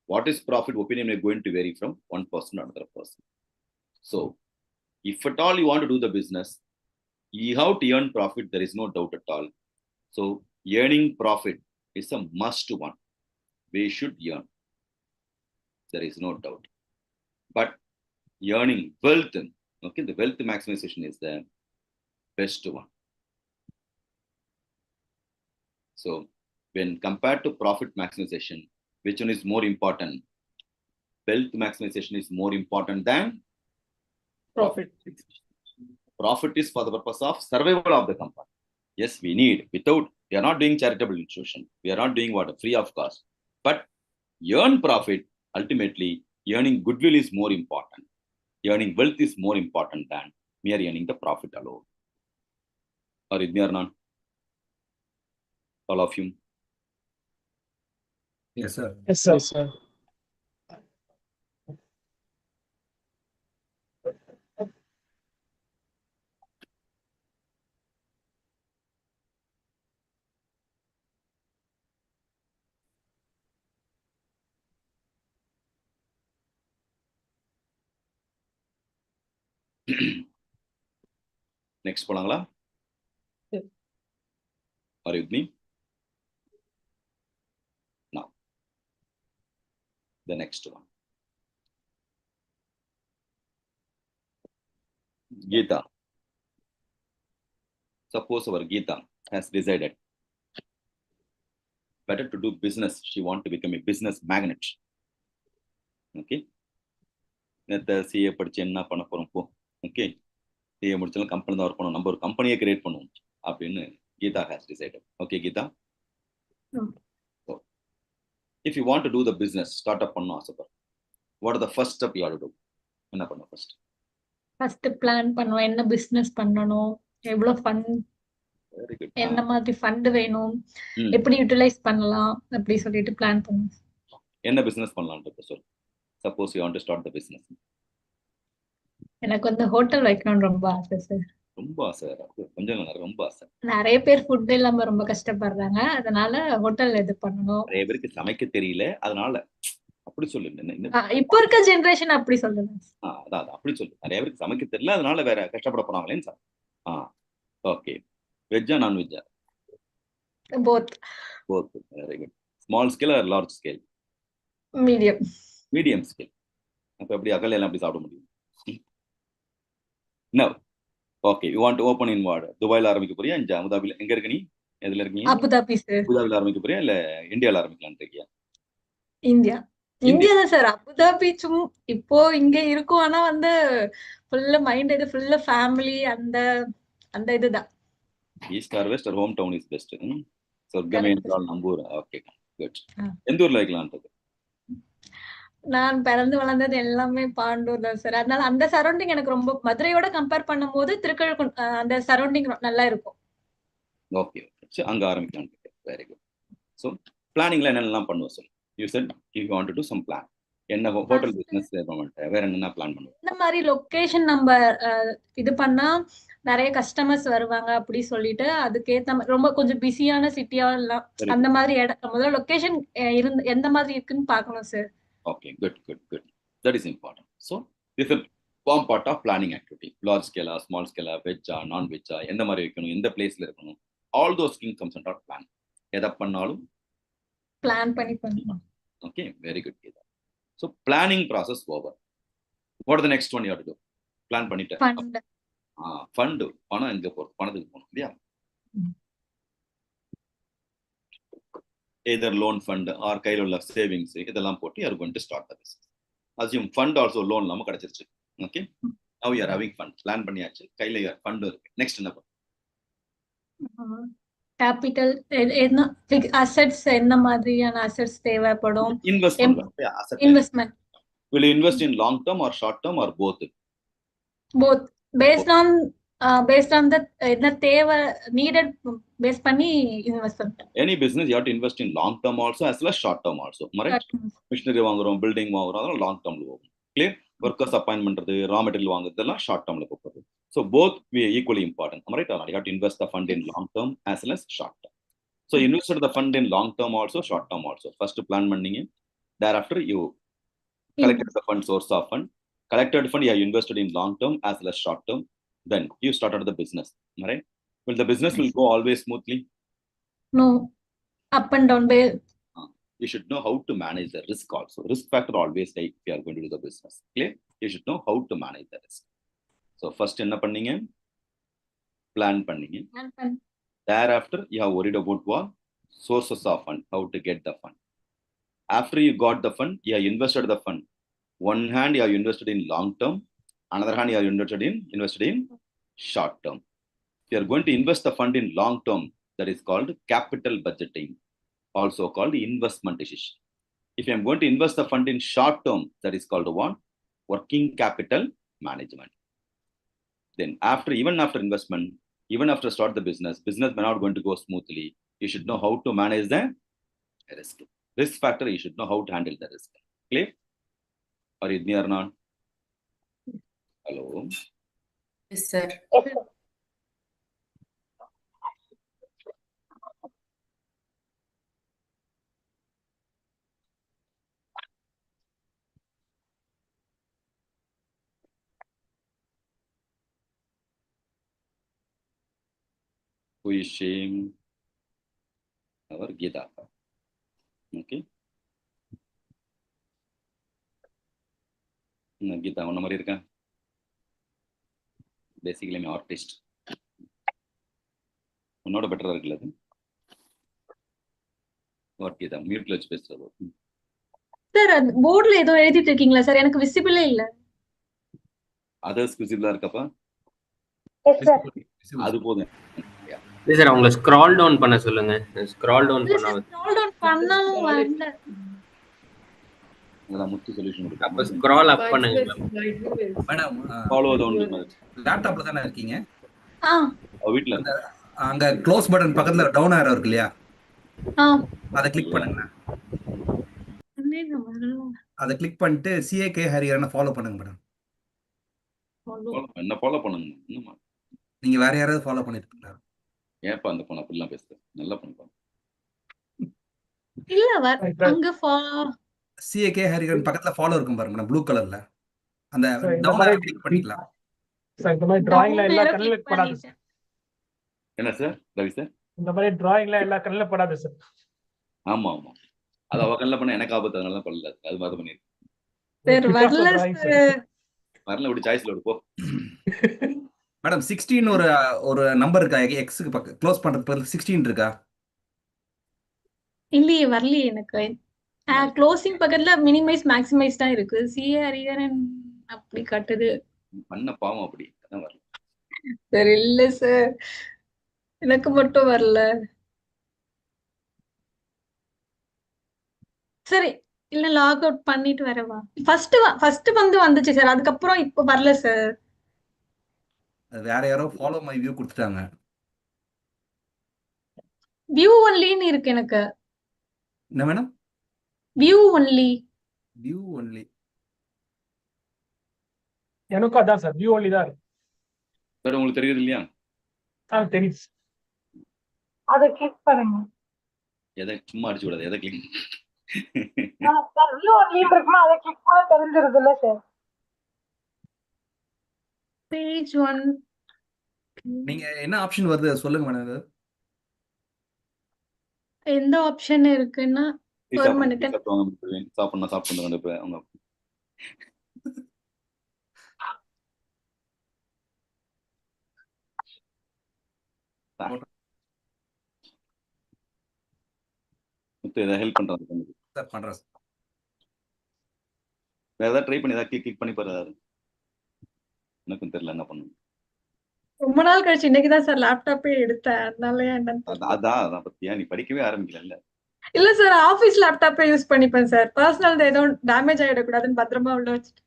[SPEAKER 1] What is profit? Opinion is going to vary from one person to another person. So, if at all you want to do the business, you have to earn profit. There is no doubt at all. So, earning profit is a must one. We should earn. There is no doubt. But earning wealth, okay, the wealth maximization is the best one. So, when compared to profit maximization, which one is more important? Wealth maximization is more important than
[SPEAKER 8] Profit.
[SPEAKER 1] Profit is for the purpose of survival of the company. Yes, we need. Without, we are not doing charitable institution. We are not doing what? Free of cost. But earn profit, ultimately, earning goodwill is more important. Earning wealth is more important than mere earning the profit alone. Or is there none? All of you?
[SPEAKER 7] Yes, sir.
[SPEAKER 6] Yes, sir.
[SPEAKER 15] Yes, sir.
[SPEAKER 1] Next போலாங்களா?
[SPEAKER 8] Yes.
[SPEAKER 1] Are you with me? Now, the next one. Geeta. Suppose our Geeta has decided better to do business. She wants to become a business magnate. Okay. நேற்று CA படிச்சு என்ன பண்ண போறோம் போ. ஓகே, CA முடிச்சாலும் company தான் work பண்ணணும், நம்ம ஒரு கம்பெனியை கிரியேட் பண்ணுவோம் அப்படின்னு Geetha has decided. Okay Geetha, if you want to do the business start up பண்ணணும் ஆசைப்படுறேன், what are the first step you have to do? என்ன பண்ண ஃபர்ஸ்ட்?
[SPEAKER 8] ஃபர்ஸ்ட் பிளான் பண்ணுவோம், என்ன பிசினஸ் பண்ணணும், எவ்வளவு ஃபண்ட்,
[SPEAKER 1] வெரி குட்.
[SPEAKER 8] என்ன மாதிரி ஃபண்ட் வேணும், எப்படி யூட்டிலைஸ் பண்ணலாம் அப்படி சொல்லிட்டு பிளான் பண்ணுவோம்.
[SPEAKER 1] என்ன பிசினஸ் பண்ணலாம்னு சொல்லு. Suppose you want to start the business.
[SPEAKER 8] எனக்கு வந்து ஹோட்டல் வைக்கணும்னு ரொம்ப ஆசை சார்.
[SPEAKER 1] ரொம்ப ஆசை, கொஞ்சம் ரொம்ப ஆசை.
[SPEAKER 8] நிறைய பேர் ஃபுட் இல்லாம ரொம்ப கஷ்டப்படுறாங்க, அதனால ஹோட்டல் இது பண்ணணும்.
[SPEAKER 1] நிறைய பேருக்கு சமைக்க தெரியல, அதனால அப்படி சொல்லு.
[SPEAKER 8] இப்போ இருக்க ஜெனரேஷன் அப்படி சொல்லுங்க.
[SPEAKER 1] அதான் அப்படி சொல்லு. நிறைய பேருக்கு சமைக்க தெரியல, அதனால வேற கஷ்டப்பட போறாங்களேன்னு சார். ஓகே. வெஜ்ஜா நான் வெஜ்ஜா?
[SPEAKER 8] Both.
[SPEAKER 1] Both. Very good. Small scale or large scale?
[SPEAKER 8] Medium.
[SPEAKER 1] Medium scale. அப்ப எப்படி அகல் எல்லாம் எப்படி சாப்பிட முடியும்? No. Okay, you want to open in what? துபாயில ஆரம்பிக்க போறியா? அபுதாபில? எங்க இருக்க நீ? எதுல இருக்கீங்க?
[SPEAKER 8] Abu Dhabi sir.
[SPEAKER 1] அபுதாபில ஆரம்பிக்க போறியா இல்ல இந்தியால ஆரம்பிக்கலாம்னு இருக்கியா?
[SPEAKER 8] இந்தியா. இந்தியா தான் சார். அபுதாபி இப்போ இங்க இருக்கும், ஆனா வந்து ஃபுல்லா மைண்ட் இது ஃபுல்லா ஃபேமிலி அந்த அந்த இதுதான்.
[SPEAKER 1] East or west or home town is best? சொர்க்கமே என்றால் நம்பூர். Okay good. எந்த ஊர்ல வைக்கலாம்ன்றது?
[SPEAKER 8] நான் பிறந்து வளர்ந்தது எல்லாமே பாண்டூர் தான் சார். அதனால அந்த சரௌண்டிங் எனக்கு ரொம்ப, மதுரையோட கம்பேர் பண்ணும்போது திருக்கழுக்குன்றம் அந்த சரௌண்டிங் நல்லா இருக்கும்.
[SPEAKER 1] ஓகே, அங்க ஆரம்பிக்கலாம். Very good. ஸோ பிளானிங்ல என்னென்னலாம் பண்ணுவோம் sir? You said you want to do some plan. என்ன ஹோட்டல் பிசினஸ் வேற என்னென்ன பிளான் பண்ணுவோம்?
[SPEAKER 8] இந்த மாதிரி லொகேஷன் நம்ம இது பண்ணா நிறைய கஸ்டமர்ஸ் வருவாங்க அப்படி சொல்லிட்டு அதுக்கேத்த ரொம்ப கொஞ்சம் பிஸியான சிட்டியா எல்லாம் அந்த மாதிரி இடம் முதல்ல லொகேஷன் இருந்து எந்த மாதிரி இருக்குன்னு பார்க்கணும் sir.
[SPEAKER 1] Okay, good. That is important. So, this is one part of planning activity. Large scale, small scale, veg, non-veg, எந்த மாதிரி வைக்கணும், எந்த பிளேஸ்ல இருக்கணும், all those things comes under plan. எதை பண்ணாலும்
[SPEAKER 8] பிளான் பண்ணி பண்ணணும்.
[SPEAKER 1] Okay, very good. So, planning process over. What is the next one you have to do? Plan பண்ணிட்டு. Fund. பணம் எங்க போறது? பணத்துக்கு போகணும் இல்லையா? either loan fund or கையில உள்ள savings இதெல்லாம் போட்டு you are going to start the business. Assume fund also loan இல்லாம கிடைச்சிருச்சு. Okay, now you are having fund. Plan பண்ணியாச்சு, கையில fund இருக்கு. Next என்ன பண்ணணும்?
[SPEAKER 8] கேபிட்டல் என்ன அசெட்ஸ் என்ன மாதிரியான அசெட்ஸ் தேவைப்படும்?
[SPEAKER 1] Investment. Asset.
[SPEAKER 8] Investment.
[SPEAKER 1] Will you invest in long term or short term or both?
[SPEAKER 8] Both based on the என்ன தேவை needed based பண்ணி இன்வெஸ்ட் பண்றேன்.
[SPEAKER 1] Any business you have to invest in long term also as well as short term also. Right? Machinery வாங்குறோம், building வாங்குறோம், அதெல்லாம் long term ல போகும். Clear? Workers appoint பண்றது, raw material வாங்குறதெல்லாம் short term ல போகுது. So both we equally important. Right? You have to invest the fund in long term as well as short term. So invested the fund in long term also, short term also. First plan பண்ணீங்க. Thereafter you collected the fund, source of fund. Collected fund you have invested in long term as well as short term. Then you started the business. Right? Will the business will go always smoothly?
[SPEAKER 8] No. Up and down.
[SPEAKER 1] You should know how to manage the risk also. Risk factor always high if you are going to do the business. Clear? You should know how to manage the risk. So first என்ன பண்ணீங்க? Plan பண்ணீங்க. Thereafter you have worried about what? Sources of fund, how to get the fund. After you got the fund, you have invested the fund. One hand you have invested in long term, another hand you have invested in short term. If you are going to invest the fund in long term, that is called capital budgeting, also called investment decision. If I am going to invest the fund in short term, that is called what? Working capital management. Then even after investment, even after start the business may not going to go smoothly. You should know how to manage the risk. Risk factor, you should know how to handle the risk. Clear? Are you clear or not? Hello?
[SPEAKER 13] Yes, sir.
[SPEAKER 2] Yes, sir.
[SPEAKER 1] Who is sharing our Gita? Okay. Gita, one number irka. Basically, I'm an artist. உன்னோட பெட்டரா இருக்குல்ல அது? Gita, mute வச்சு பேசுறது.
[SPEAKER 8] Sir போர்ட்ல ஏதோ எழுதிட்டு இருக்கீங்களா சார்? எனக்கு விசிபிளே இல்ல.
[SPEAKER 1] அதர்ஸ் விசிபிளா இருக்கப்பா?
[SPEAKER 2] Yes, sir.
[SPEAKER 1] அது போதும்.
[SPEAKER 12] சார் அவங்கள ஸ்க்ரால் டவுன் பண்ண சொல்லுங்க. ஸ்க்ரால் டவுன் பண்ணா
[SPEAKER 8] ஸ்க்ரால் டவுன் பண்ணாலும் வரல.
[SPEAKER 1] அதெல்லாம் முத்து சொல்யூஷன் கொடுங்க.
[SPEAKER 12] அப்ப ஸ்க்ரால் அப் பண்ணுங்க
[SPEAKER 7] மேடம்.
[SPEAKER 1] ஃபாலோ டவுன்
[SPEAKER 7] லேப்டாப்ல தானே இருக்கீங்க?
[SPEAKER 1] வீட்ல
[SPEAKER 7] அங்க க்ளோஸ் பட்டன் பக்கத்துல டவுன் ஆரோ இருக்கு இல்லையா? அதை கிளிக் பண்ணுங்க. அதை கிளிக் பண்ணிட்டு CAK ஹரியானா ஃபாலோ பண்ணுங்க மேடம்.
[SPEAKER 1] என்ன ஃபாலோ பண்ணுங்க? என்னமா
[SPEAKER 7] நீங்க வேற யாராவது ஃபாலோ பண்ணிருக்கீங்களா?
[SPEAKER 1] ஏப்பா அந்த பொண்ணு அப்படிலாம் பேசுது? நல்லா பண்ணுங்க.
[SPEAKER 8] இல்ல அங்க
[SPEAKER 7] CAK ஹரியானா பக்கத்துல ஃபாலோ இருக்கும் பாருங்க மேடம், ப்ளூ கலர்ல. அந்த டவுன் ஆரோ கிளிக் பண்ணிக்கலாம்.
[SPEAKER 6] சார் இந்த மாதிரி டிராயிங்ல எல்லா கண்ணுல படாது சார்.
[SPEAKER 1] என்ன சார் ரவி சார்?
[SPEAKER 6] இந்த மாதிரி டிராயிங்ல எல்லா கண்ணுல படாது சார்.
[SPEAKER 1] ஆமா ஆமா, அது அவ கண்ணுல பண்ண எனக்கு ஆபத்து, அதனால தான் பண்ணல. அது மாதிரி பண்ணிரு
[SPEAKER 8] சார். வரல சார்.
[SPEAKER 1] வரல, இப்படி சாய்ஸ்ல விடு போ.
[SPEAKER 7] மேடம் 16 ஒரு நம்பர் இருக்கா? எக்ஸ்க்கு பக்கம் க்ளோஸ் பண்றதுக்கு பதிலா 16 இருக்கா?
[SPEAKER 8] இல்லையே, வரலையே எனக்கு. க்ளோசிங் பக்கத்துல மினிமைஸ் மேக்ஸிமைஸ் தான் இருக்கு. ஹரிஹரன் அப்படி காட்டுது.
[SPEAKER 1] பண்ண பாவம் அப்படி அதான் வரல.
[SPEAKER 8] சார் இல்ல சார், எனக்கு மட்டும் வரல. சரி, இல்ல லாக் அவுட் பண்ணிட்டு வரவா? ஃபர்ஸ்ட் வந்து வந்துச்சு சார், அதுக்கப்புறம் இப்போ வரல சார்.
[SPEAKER 7] வேற யாரோ ஃபாலோ மை வியூ கொடுத்துட்டாங்க.
[SPEAKER 8] வியூ ஒன்லின்னு இருக்கு எனக்கு.
[SPEAKER 7] என்ன madam?
[SPEAKER 8] View only.
[SPEAKER 7] View only
[SPEAKER 6] எனக்கு அதான் சார், வியூ ஒன்லி தான் இருக்கு.
[SPEAKER 1] சார் உங்களுக்கு தெரியுது இல்லையா?
[SPEAKER 6] தெரியுது.
[SPEAKER 2] அதை கிளிக் பண்ணுங்க.
[SPEAKER 1] எதை சும்மா அடிச்சு விடாது, எதை கிளிக்
[SPEAKER 2] சார் வியூ ஒன்லி இருக்குமா? அதை கிளிக் பண்ண தெரிஞ்சிருது இல்ல சார்?
[SPEAKER 8] பேஜ் 1.
[SPEAKER 7] நீங்க என்ன ஆப்ஷன் வருது சொல்லுங்க மேடம்.
[SPEAKER 8] எந்த ஆப்ஷன் இருக்குன்னா ஒரு மினிட்.
[SPEAKER 1] சாப்பிடணும் அவங்க ஹெல்ப் பண்றாங்க. வேற ஏதாவது ட்ரை பண்ணி ஏதாவது கிளிக் பண்ணி பாரு. எனக்கும் தெரியல என்ன பண்ணுங்க.
[SPEAKER 8] ரொம்ப நாள் கழிச்சு இன்னைக்கு தான் சார் லேப்டாப்பே எடுத்தேன். அதனால என்னன்னு தெரியல.
[SPEAKER 1] அதான் பத்தியா நீ படிக்கவே ஆரம்பிக்கல.
[SPEAKER 8] இல்ல சார், ஆபீஸ் லேப்டாப்பே யூஸ் பண்ணிப்பேன் சார். பர்சனல் எதுவும் டேமேஜ் ஆயிடக்கூடாதுன்னு பத்திரமா உள்ள வச்சுட்டு.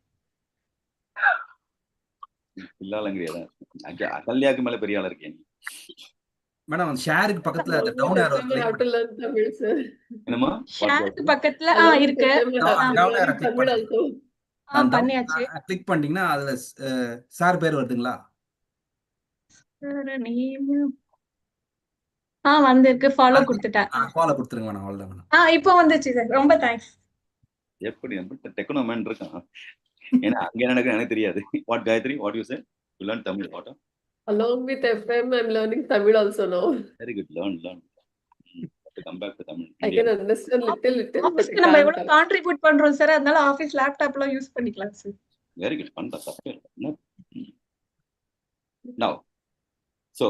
[SPEAKER 1] இல்லாலங்கிறியா அகல்யாக்கு மேல பெரிய ஆள் இருக்கேன்.
[SPEAKER 7] மேடம் அந்த ஷேருக்கு பக்கத்துல அந்த down arrow
[SPEAKER 9] Definitely have to learn Tamil, sir.
[SPEAKER 1] என்னமா
[SPEAKER 8] ஷேருக்கு பக்கத்துல
[SPEAKER 9] Along
[SPEAKER 8] இருக்கு.
[SPEAKER 9] with Tamil, I'm
[SPEAKER 7] down arrow
[SPEAKER 9] learning
[SPEAKER 7] click
[SPEAKER 9] Tamil
[SPEAKER 7] பண்ணுங்க.
[SPEAKER 9] also.
[SPEAKER 8] பண்ணியாச்சு.
[SPEAKER 7] கிளிக் பண்ணிட்டீங்கன்னா அதுல சார் பேர் வருதுங்களா?
[SPEAKER 8] சார் நேம் வந்திருக்கு. ஃபாலோ கொடுத்துட்டேன்.
[SPEAKER 7] ஃபாலோ கொடுத்துருங்க மேடம். அவ்வளவுதான்.
[SPEAKER 8] இப்போ வந்துச்சு சார். ரொம்ப தேங்க்ஸ்.
[SPEAKER 1] எப்படி டெக்னோமேன் இருக்கான். ஏன்னா அங்க என்ன நடக்குது எனக்கு தெரியாது. What Gayathri, what you say? You learn Tamil what?
[SPEAKER 9] Along with FM, I'm learning Tamil also now.
[SPEAKER 1] Very good. Learn. To come back to Tamil.
[SPEAKER 9] I can understand little, but
[SPEAKER 8] ஆபீஸ்க்கு நம்ம எவ்வளவு கான்ட்ரிபியூட் பண்றோம் சார். அதனால ஆபீஸ் லேப்டாப்லாம் யூஸ் பண்ணிக்கலாம் sir.
[SPEAKER 1] Very good. Panda தப்பே இல்ல. Now, so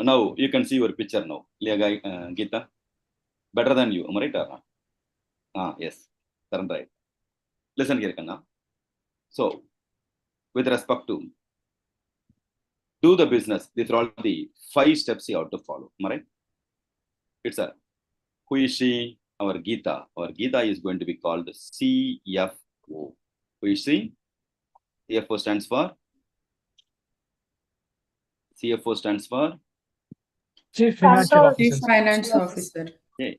[SPEAKER 1] now you can see your picture now. Ilya Geeta, better than you. Am I right? Yes. Current right. Listen here, Kanna. So, with respect to do the business, these are all the 5 steps you have to follow. Am I right? It's who is she? Our Geeta. Our Geeta is going to be called the CFO. Who is she? CFO stands for? CFO stands for?
[SPEAKER 6] Chief Financial Officer.
[SPEAKER 13] Chief Finance Officer.
[SPEAKER 1] Okay.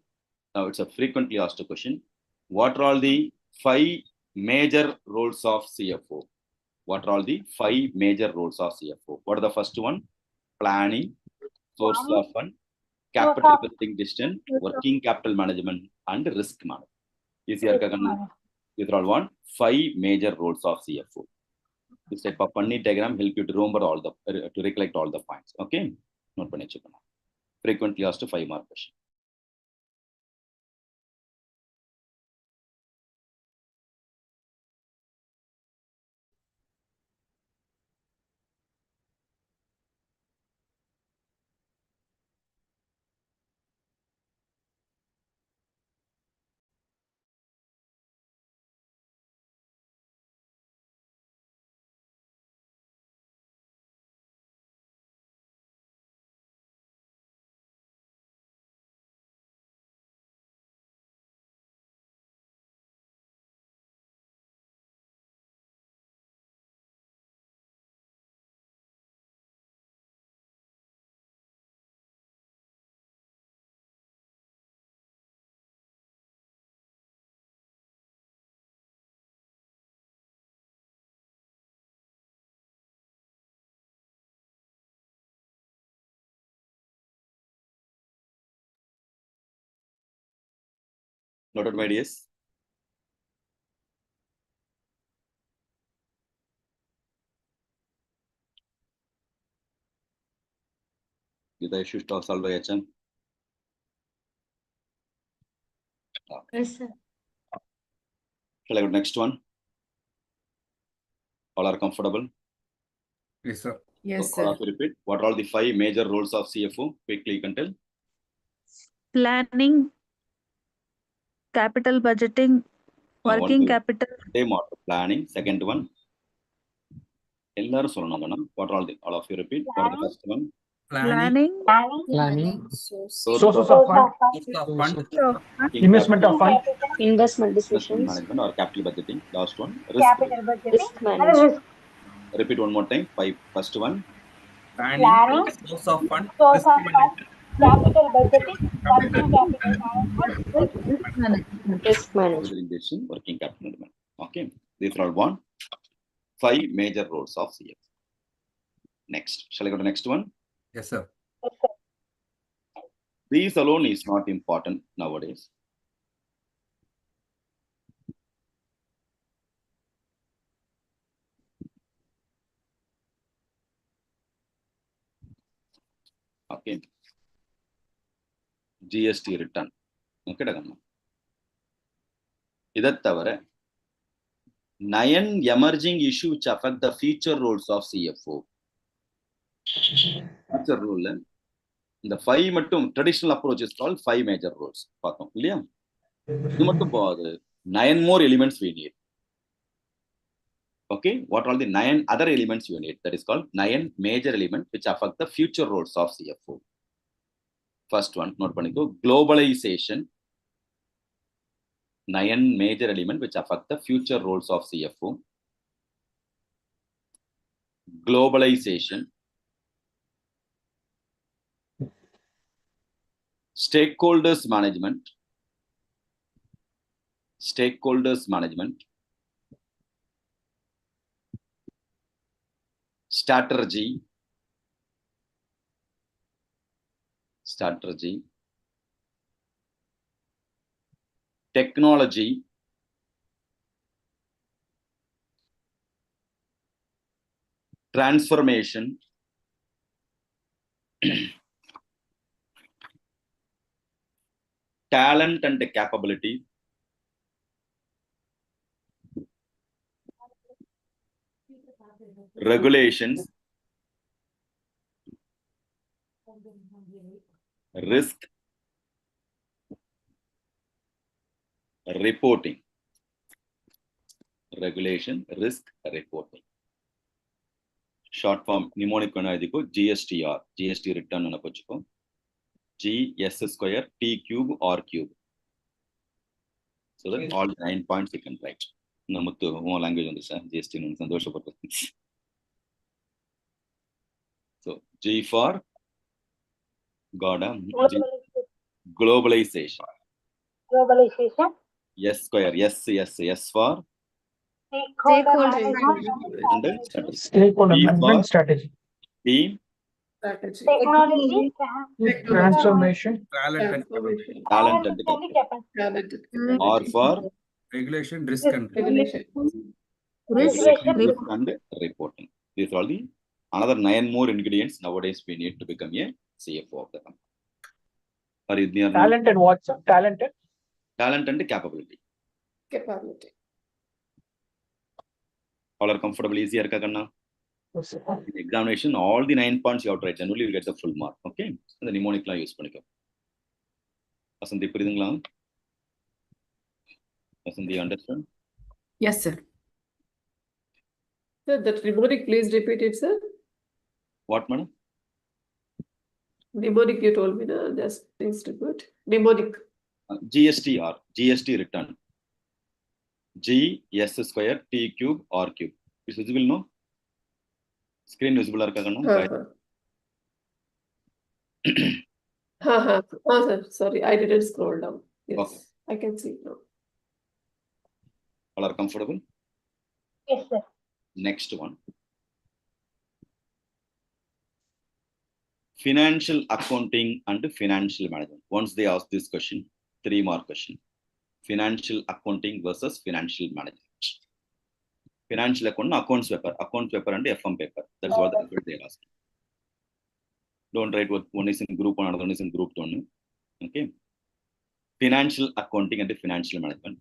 [SPEAKER 1] Now it's a frequently asked question. What are all the 5 major roles of CFO? What are all the 5 major roles of CFO? What are the first one? Planning, source of fund, capital building decision, working capital management, and risk management. Easier Kaganna. These are all 5 major roles of CFO. This type of funny diagram help you to remember all the to recollect all the points. Okay, note பண்ணி வச்சுக்கணும். Frequently asked 5 mark question. Noted, my dears. Did the issue talk solved by HM?
[SPEAKER 8] Yes, sir.
[SPEAKER 1] Shall I go to next one? All are comfortable?
[SPEAKER 7] Yes, sir.
[SPEAKER 13] Yes,
[SPEAKER 1] So, all of you repeat. What are all the 5 major roles of CFO? Quickly, you can tell.
[SPEAKER 4] Planning, capital budgeting, working capital.
[SPEAKER 1] Same order. Planning. Second one. எல்லாரும் சொல்லணும் madam. What are all of you repeat? What are the first one?
[SPEAKER 4] Planning.
[SPEAKER 1] Sources
[SPEAKER 6] of fund. Investment of fund.
[SPEAKER 11] Investment
[SPEAKER 1] Investment
[SPEAKER 11] decisions.
[SPEAKER 1] management or capital budgeting. Last one.
[SPEAKER 14] Capital budgeting.
[SPEAKER 11] Risk management.
[SPEAKER 1] Repeat one more time. 5. First one.
[SPEAKER 7] Planning, source of fund,
[SPEAKER 2] Source
[SPEAKER 7] risk
[SPEAKER 2] of fund, capital budgeting, working capital management.
[SPEAKER 11] Risk management.
[SPEAKER 1] Budgeting decision, working capital management. Okay. These are all 5 major roles of CFO. Next. Shall I go to next one?
[SPEAKER 7] Yes, sir.
[SPEAKER 1] These alone is not important nowadays. Okay. GST return. Okay, இதை தவிர 9 emerging issues which affect the future roles of CFO. Future role இந்த 5 மட்டும் traditional approach is called 5 major roles பார்த்தோம் இல்லையா? இது மட்டும் போகாது. 9 more elements we need. Okay, what are the 9 other elements you need? That is called 9 major elements which affect the future roles of CFO. First one, note paniko, globalization. 9 major elements which affect the future roles of CFO. Globalization. Stakeholders management. Stakeholders management. Strategy. Strategy. Technology. Transformation. Talent and capability. Regulations. Risk. Reporting. Regulation, risk, reporting. Short form mnemonic GSTR. GST return on a G S square T cube R cube. So that all 9 points you can write. Namuttu one language on this GST sandosha. So G for globalization.
[SPEAKER 2] Globalization.
[SPEAKER 1] S square, S for
[SPEAKER 2] Stakeholder
[SPEAKER 1] and
[SPEAKER 6] Stakeholder
[SPEAKER 1] T
[SPEAKER 6] management
[SPEAKER 1] for
[SPEAKER 6] strategy.
[SPEAKER 1] team.
[SPEAKER 9] Strategy.
[SPEAKER 2] Technology.
[SPEAKER 6] Transformation.
[SPEAKER 3] Talent and
[SPEAKER 1] Talent and capability. R for
[SPEAKER 3] regulation, risk and
[SPEAKER 9] Regulation.
[SPEAKER 1] regulation, risk and reporting. These are all the another 9 more ingredients nowadays we need to become a CFO of the company.
[SPEAKER 6] Talent and what, sir? Talent and?
[SPEAKER 1] Talent and capability.
[SPEAKER 9] Capability.
[SPEAKER 1] All are comfortable, easier kanna.
[SPEAKER 6] Yes, sir.
[SPEAKER 1] In examination, all the 9 points you have to write, then only you get the full mark. Okay, and the mnemonic la use panikko. Vasanthi puriyudungala? Vasanthi, you understand?
[SPEAKER 13] Yes, sir.
[SPEAKER 9] Sir, that mnemonic, please repeat it, sir.
[SPEAKER 1] What, madam?
[SPEAKER 9] Mnemonic you told me, no? Just please repeat. Mnemonic.
[SPEAKER 1] GSTR, GST return. G S square T cube R cube. Is visible, no? Screen visible ar kanna?
[SPEAKER 9] Oh, sir, sorry, I didn't scroll down. Yes,
[SPEAKER 1] Okay.
[SPEAKER 9] I can see now.
[SPEAKER 1] All are comfortable?
[SPEAKER 2] Yes, sir.
[SPEAKER 1] Next one. Financial accounting and financial management. Once they ask this question, 3 mark question. Financial accounting versus financial management. Financial accounts paper and FM paper. That's what they are asking. Don't write what one is in group 1, another one is in group 2. Okay. Financial accounting and financial management.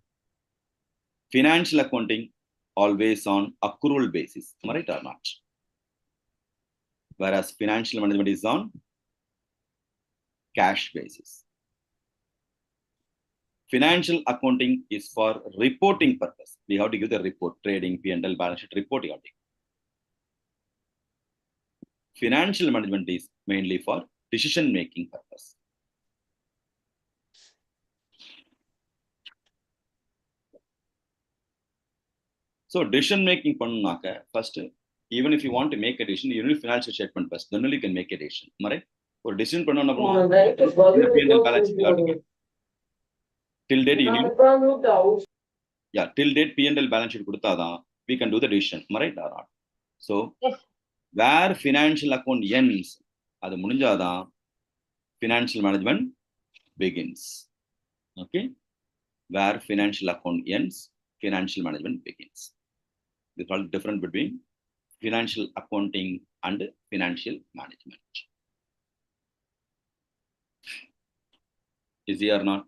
[SPEAKER 1] Financial accounting always on accrual basis, am I right or not? Whereas financial management is on cash basis. Financial accounting is for reporting purpose. We have to give the report, trading, P&L, balance sheet reporting. Financial management is mainly for decision-making purpose. So decision-making pannunaka, first, even if you want to make a decision, you need financial statement first. Then only you can make a decision. Right? For decision pannuna P&L balance sheet. Till date, you need. Yeah, till date P&L balance sheet kuduthadan we can do the decision. Right or not? So where financial account ends, adu mudinjada financial management begins. Okay? Where financial account ends, financial management begins. This is all different between financial accounting and financial management. Easy or not?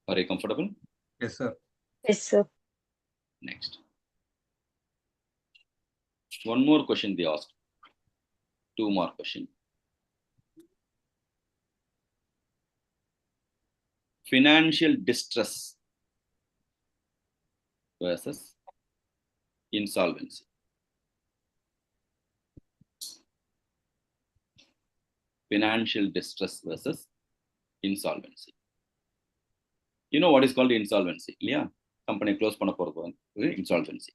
[SPEAKER 1] Are you comfortable?
[SPEAKER 3] Yes, sir.
[SPEAKER 11] Yes, sir.
[SPEAKER 1] Next. One more question they asked. 2 more question. financial distress versus insolvency. Financial distress versus insolvency. You know what is called insolvency? Yeah, company close panna poradhu insolvency.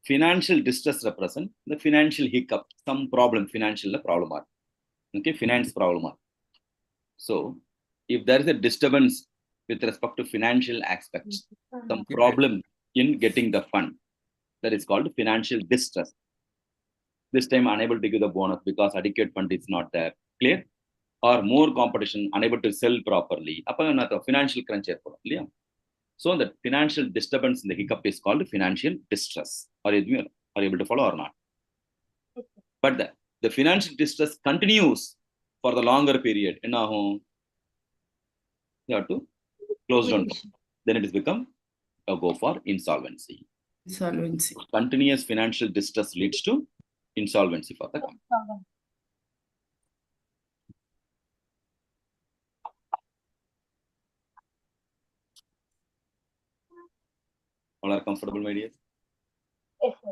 [SPEAKER 1] Financial distress represent the financial hiccup, some problem, financial problem. Okay, finance problem. So if there is a disturbance with respect to financial aspects, some problem in getting the fund, that is called financial distress. This time unable to give the bonus because adequate fund is not there. Clear? Or more competition, unable to sell properly. Financial crunch. So the financial disturbance in the hiccup is called financial distress. Are you able to follow or not? But the financial distress continues for the longer period. You have to close down. Then it has become a go for insolvency.
[SPEAKER 13] Insolvency.
[SPEAKER 1] Continuous financial distress leads to insolvency for the company. All are comfortable, my dear?
[SPEAKER 2] Yes, sir.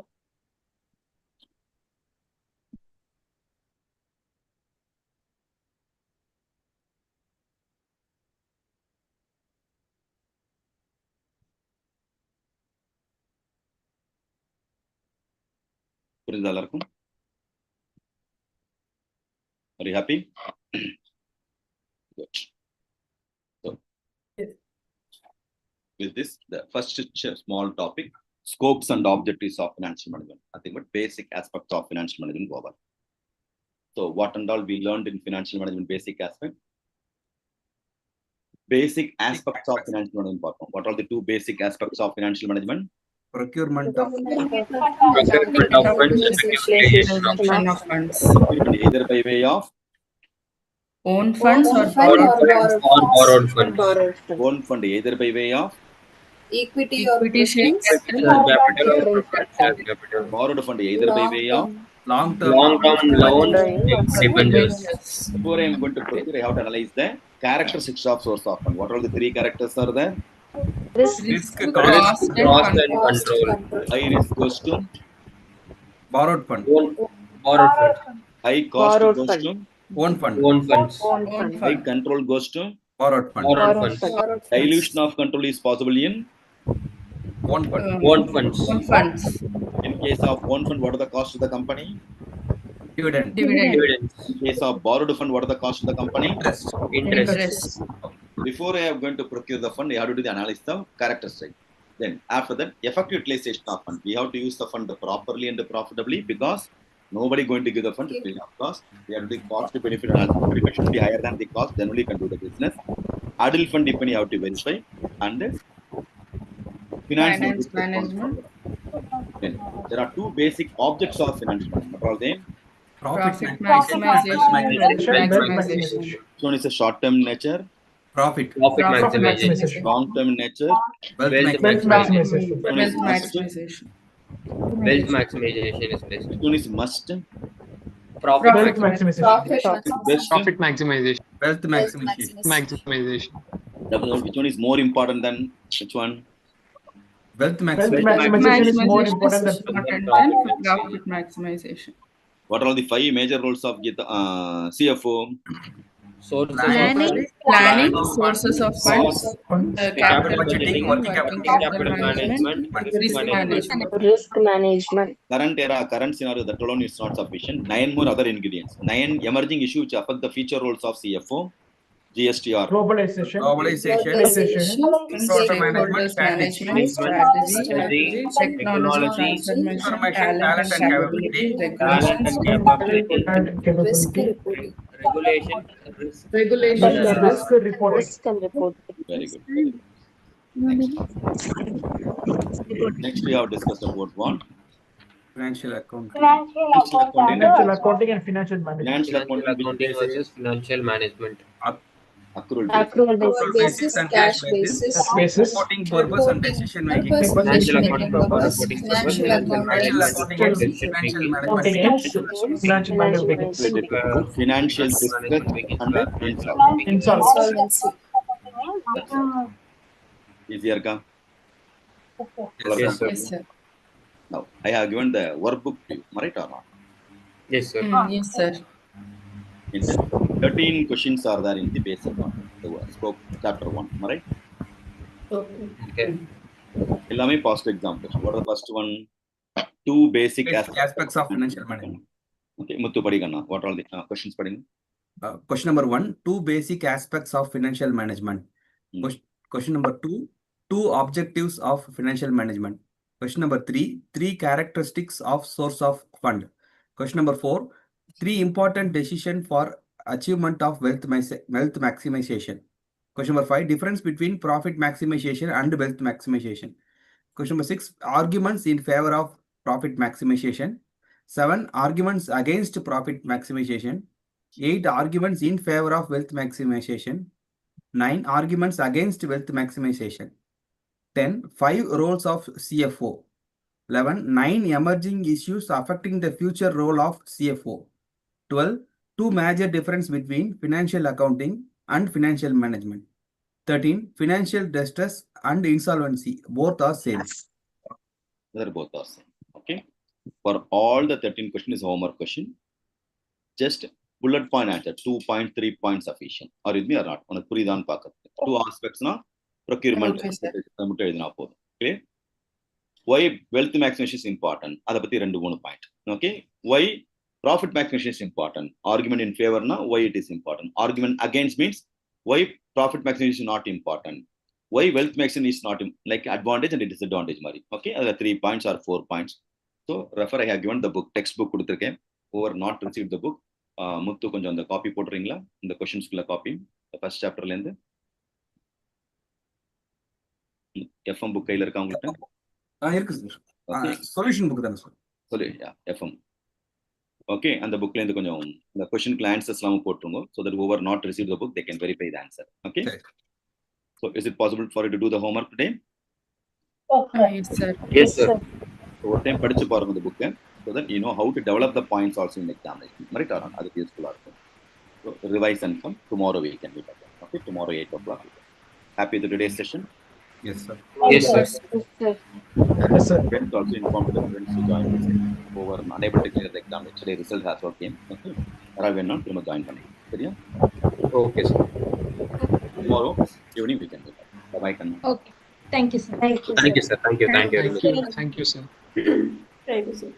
[SPEAKER 1] Are you happy? Good. So, with this, the first small topic, scopes and objectives of financial management. I think what basic aspects of financial management go over. So what and all we learned in financial management basic aspect? Basic aspects of financial management. What are the two basic aspects of financial management?
[SPEAKER 3] Procurement of
[SPEAKER 13] funds.
[SPEAKER 1] Either by way of
[SPEAKER 13] Own funds or
[SPEAKER 12] borrowed funds.
[SPEAKER 1] Own fund, either by way of
[SPEAKER 10] Equity
[SPEAKER 13] share
[SPEAKER 12] Capital.
[SPEAKER 1] borrowed fund, either by way of
[SPEAKER 12] Long-term loans, debentures.
[SPEAKER 1] Before I am going to proceed, I have to analyze the characteristics of source of fund. What are the three characters are there?
[SPEAKER 13] risk,
[SPEAKER 12] Cost and control.
[SPEAKER 1] High risk goes to
[SPEAKER 3] borrowed fund.
[SPEAKER 12] Borrowed fund.
[SPEAKER 1] high cost goes to
[SPEAKER 3] Own fund.
[SPEAKER 12] Own funds.
[SPEAKER 1] high control goes to
[SPEAKER 3] Borrowed fund.
[SPEAKER 12] Borrowed funds.
[SPEAKER 1] dilution of control is possible in
[SPEAKER 3] Own fund.
[SPEAKER 12] Own funds.
[SPEAKER 13] Own funds.
[SPEAKER 1] in case of own fund. What are the cost of the company?
[SPEAKER 3] Dividend.
[SPEAKER 12] Dividends.
[SPEAKER 1] In case of borrowed fund, what are the cost of the company?
[SPEAKER 12] Interest.
[SPEAKER 1] Before I am going to procure the fund, I have to do the analysis of characteristics. Then after that, effective utilization of fund. We have to use the fund properly and profitably because nobody going to give the fund free of cost. We have to do cost to benefit analysis. Benefit should be higher than the cost. Then only you can do the business. Idle fund depending you have to verify and finance
[SPEAKER 13] management.
[SPEAKER 1] Then there are two basic objects of financial management. What are they?
[SPEAKER 13] Profit maximization.
[SPEAKER 1] One is a short-term nature,
[SPEAKER 3] Profit.
[SPEAKER 12] Maximization.
[SPEAKER 1] long-term nature,
[SPEAKER 12] Wealth
[SPEAKER 6] maximization.
[SPEAKER 1] one is
[SPEAKER 13] Wealth
[SPEAKER 1] must,
[SPEAKER 13] maximization.
[SPEAKER 12] Wealth maximization is best.
[SPEAKER 1] one is must,
[SPEAKER 12] Profit
[SPEAKER 6] Wealth
[SPEAKER 12] maximization.
[SPEAKER 6] maximization.
[SPEAKER 1] best,
[SPEAKER 15] Profit maximization.
[SPEAKER 3] Wealth maximization.
[SPEAKER 15] Maximization.
[SPEAKER 1] which one is more important than which one?
[SPEAKER 3] Wealth
[SPEAKER 6] Wealth
[SPEAKER 3] maximization.
[SPEAKER 6] maximization is more important than
[SPEAKER 13] Profit maximization.
[SPEAKER 1] What are the 5 major roles of CFO?
[SPEAKER 12] Sources
[SPEAKER 13] Planning, sources of funds,
[SPEAKER 3] Capital budgeting, working
[SPEAKER 12] capital management,
[SPEAKER 11] Risk management.
[SPEAKER 1] Current era, current scenario, that alone is not sufficient. 9 more other ingredients. 9 emerging issues which affect the future roles of CFO, GSTR.
[SPEAKER 6] globalization,
[SPEAKER 3] Resource management, strategy,
[SPEAKER 13] technology,
[SPEAKER 3] information,
[SPEAKER 13] talent
[SPEAKER 3] talent and capability,
[SPEAKER 6] and capability,
[SPEAKER 12] regulation,
[SPEAKER 13] regulation,
[SPEAKER 6] risk reporting.
[SPEAKER 11] Risk and reporting.
[SPEAKER 1] Very good. Next we have discussed about one.
[SPEAKER 3] financial account.
[SPEAKER 6] Financial accounting and financial management.
[SPEAKER 1] Financial
[SPEAKER 12] accounting versus financial management.
[SPEAKER 1] accrual
[SPEAKER 11] Accrual
[SPEAKER 3] Basis and cash basis.
[SPEAKER 6] Basis.
[SPEAKER 3] Reporting purpose and decision making.
[SPEAKER 12] Financial accounting purpose, reporting purpose,
[SPEAKER 3] Financial accounting and financial management.
[SPEAKER 6] Financial management.
[SPEAKER 1] financial distress and insolvency.
[SPEAKER 6] Insolvency.
[SPEAKER 1] That's all. Easier, ka?
[SPEAKER 12] Yes, sir.
[SPEAKER 13] Yes, sir.
[SPEAKER 1] Now, I have given the workbook to you, right or not?
[SPEAKER 12] Yes, sir.
[SPEAKER 13] Yes, sir.
[SPEAKER 1] In the 13 questions are there in the basic one, the scope chapter 1, right?
[SPEAKER 9] Okay.
[SPEAKER 12] Okay.
[SPEAKER 1] Illami past example. What are the first one? Two basic
[SPEAKER 3] aspects of financial management.
[SPEAKER 1] Okay, Muthu Padiganna. What are the questions Pading?
[SPEAKER 3] Question number 1, 2 basic aspects of financial management. Question number 2, 2 objectives of financial management. Question number 3, 3 characteristics of source of fund. Question number 4, 3 important decisions for achievement of wealth maximization. Question number 5, difference between profit maximization and wealth maximization. Question number 6, arguments in favor of profit maximization. 7, arguments against profit maximization. 8, arguments in favor of wealth maximization. 9, arguments against wealth maximization. 10, 5 roles of CFO. 11, 9 emerging issues affecting the future role of CFO. 12, 2 major difference between financial accounting and financial management. 13, financial distress and insolvency. Both are same.
[SPEAKER 1] They're both are same. Okay. For all the 13 questions is homework question. Just bullet point answer, 2.3 points sufficient. Are you with me or not? On a Puridan Paka. 2 aspects na procurement. Okay. Why wealth maximization is important? Adapati 2-3 point. Okay. Why profit maximization is important? Argument in favor na why it is important. Argument against means why profit maximization is not important. Why wealth maximization is not like advantage and disadvantage. Mari. Okay. Other 3 points or 4 points. So refer, I have given the book, textbook. Whoever not received the book, Muthu konjam the copy pottringla, the questions kulla copy, the first chapter lende. FM book kaila irukka ungalta?
[SPEAKER 3] Irukku sir. Solution book dana sir.
[SPEAKER 1] Yeah, FM. Okay, and the book lende konjam the question answers lam potrungo, so that whoever not received the book, they can verify the answer. Okay. So is it possible for you to do the homework today?
[SPEAKER 13] Yes, sir.
[SPEAKER 12] Yes, sir.
[SPEAKER 1] So what time padichu paaruங்க the book, so that you know how to develop the points also in the examination. Right or not? That is useful also. So revise and come. Tomorrow we can meet again. Okay, tomorrow 8 o'clock. Happy with today's session?
[SPEAKER 3] Yes, sir.
[SPEAKER 12] Yes, sir.
[SPEAKER 6] Yes, sir.
[SPEAKER 1] Friends also inform the friends to join the session. Who were unable to clear the exam. Today result has all came. Okay. Ravenna, you join பண்ணி. சரியா?
[SPEAKER 12] Okay, sir.
[SPEAKER 1] Tomorrow evening we can meet. Bye bye.
[SPEAKER 8] Okay. Thank you, sir.
[SPEAKER 12] Thank you, sir. Thank you. Thank you very much.
[SPEAKER 15] Thank you, sir.
[SPEAKER 9] Thank you, sir.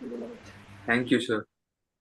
[SPEAKER 12] Thank you, sir.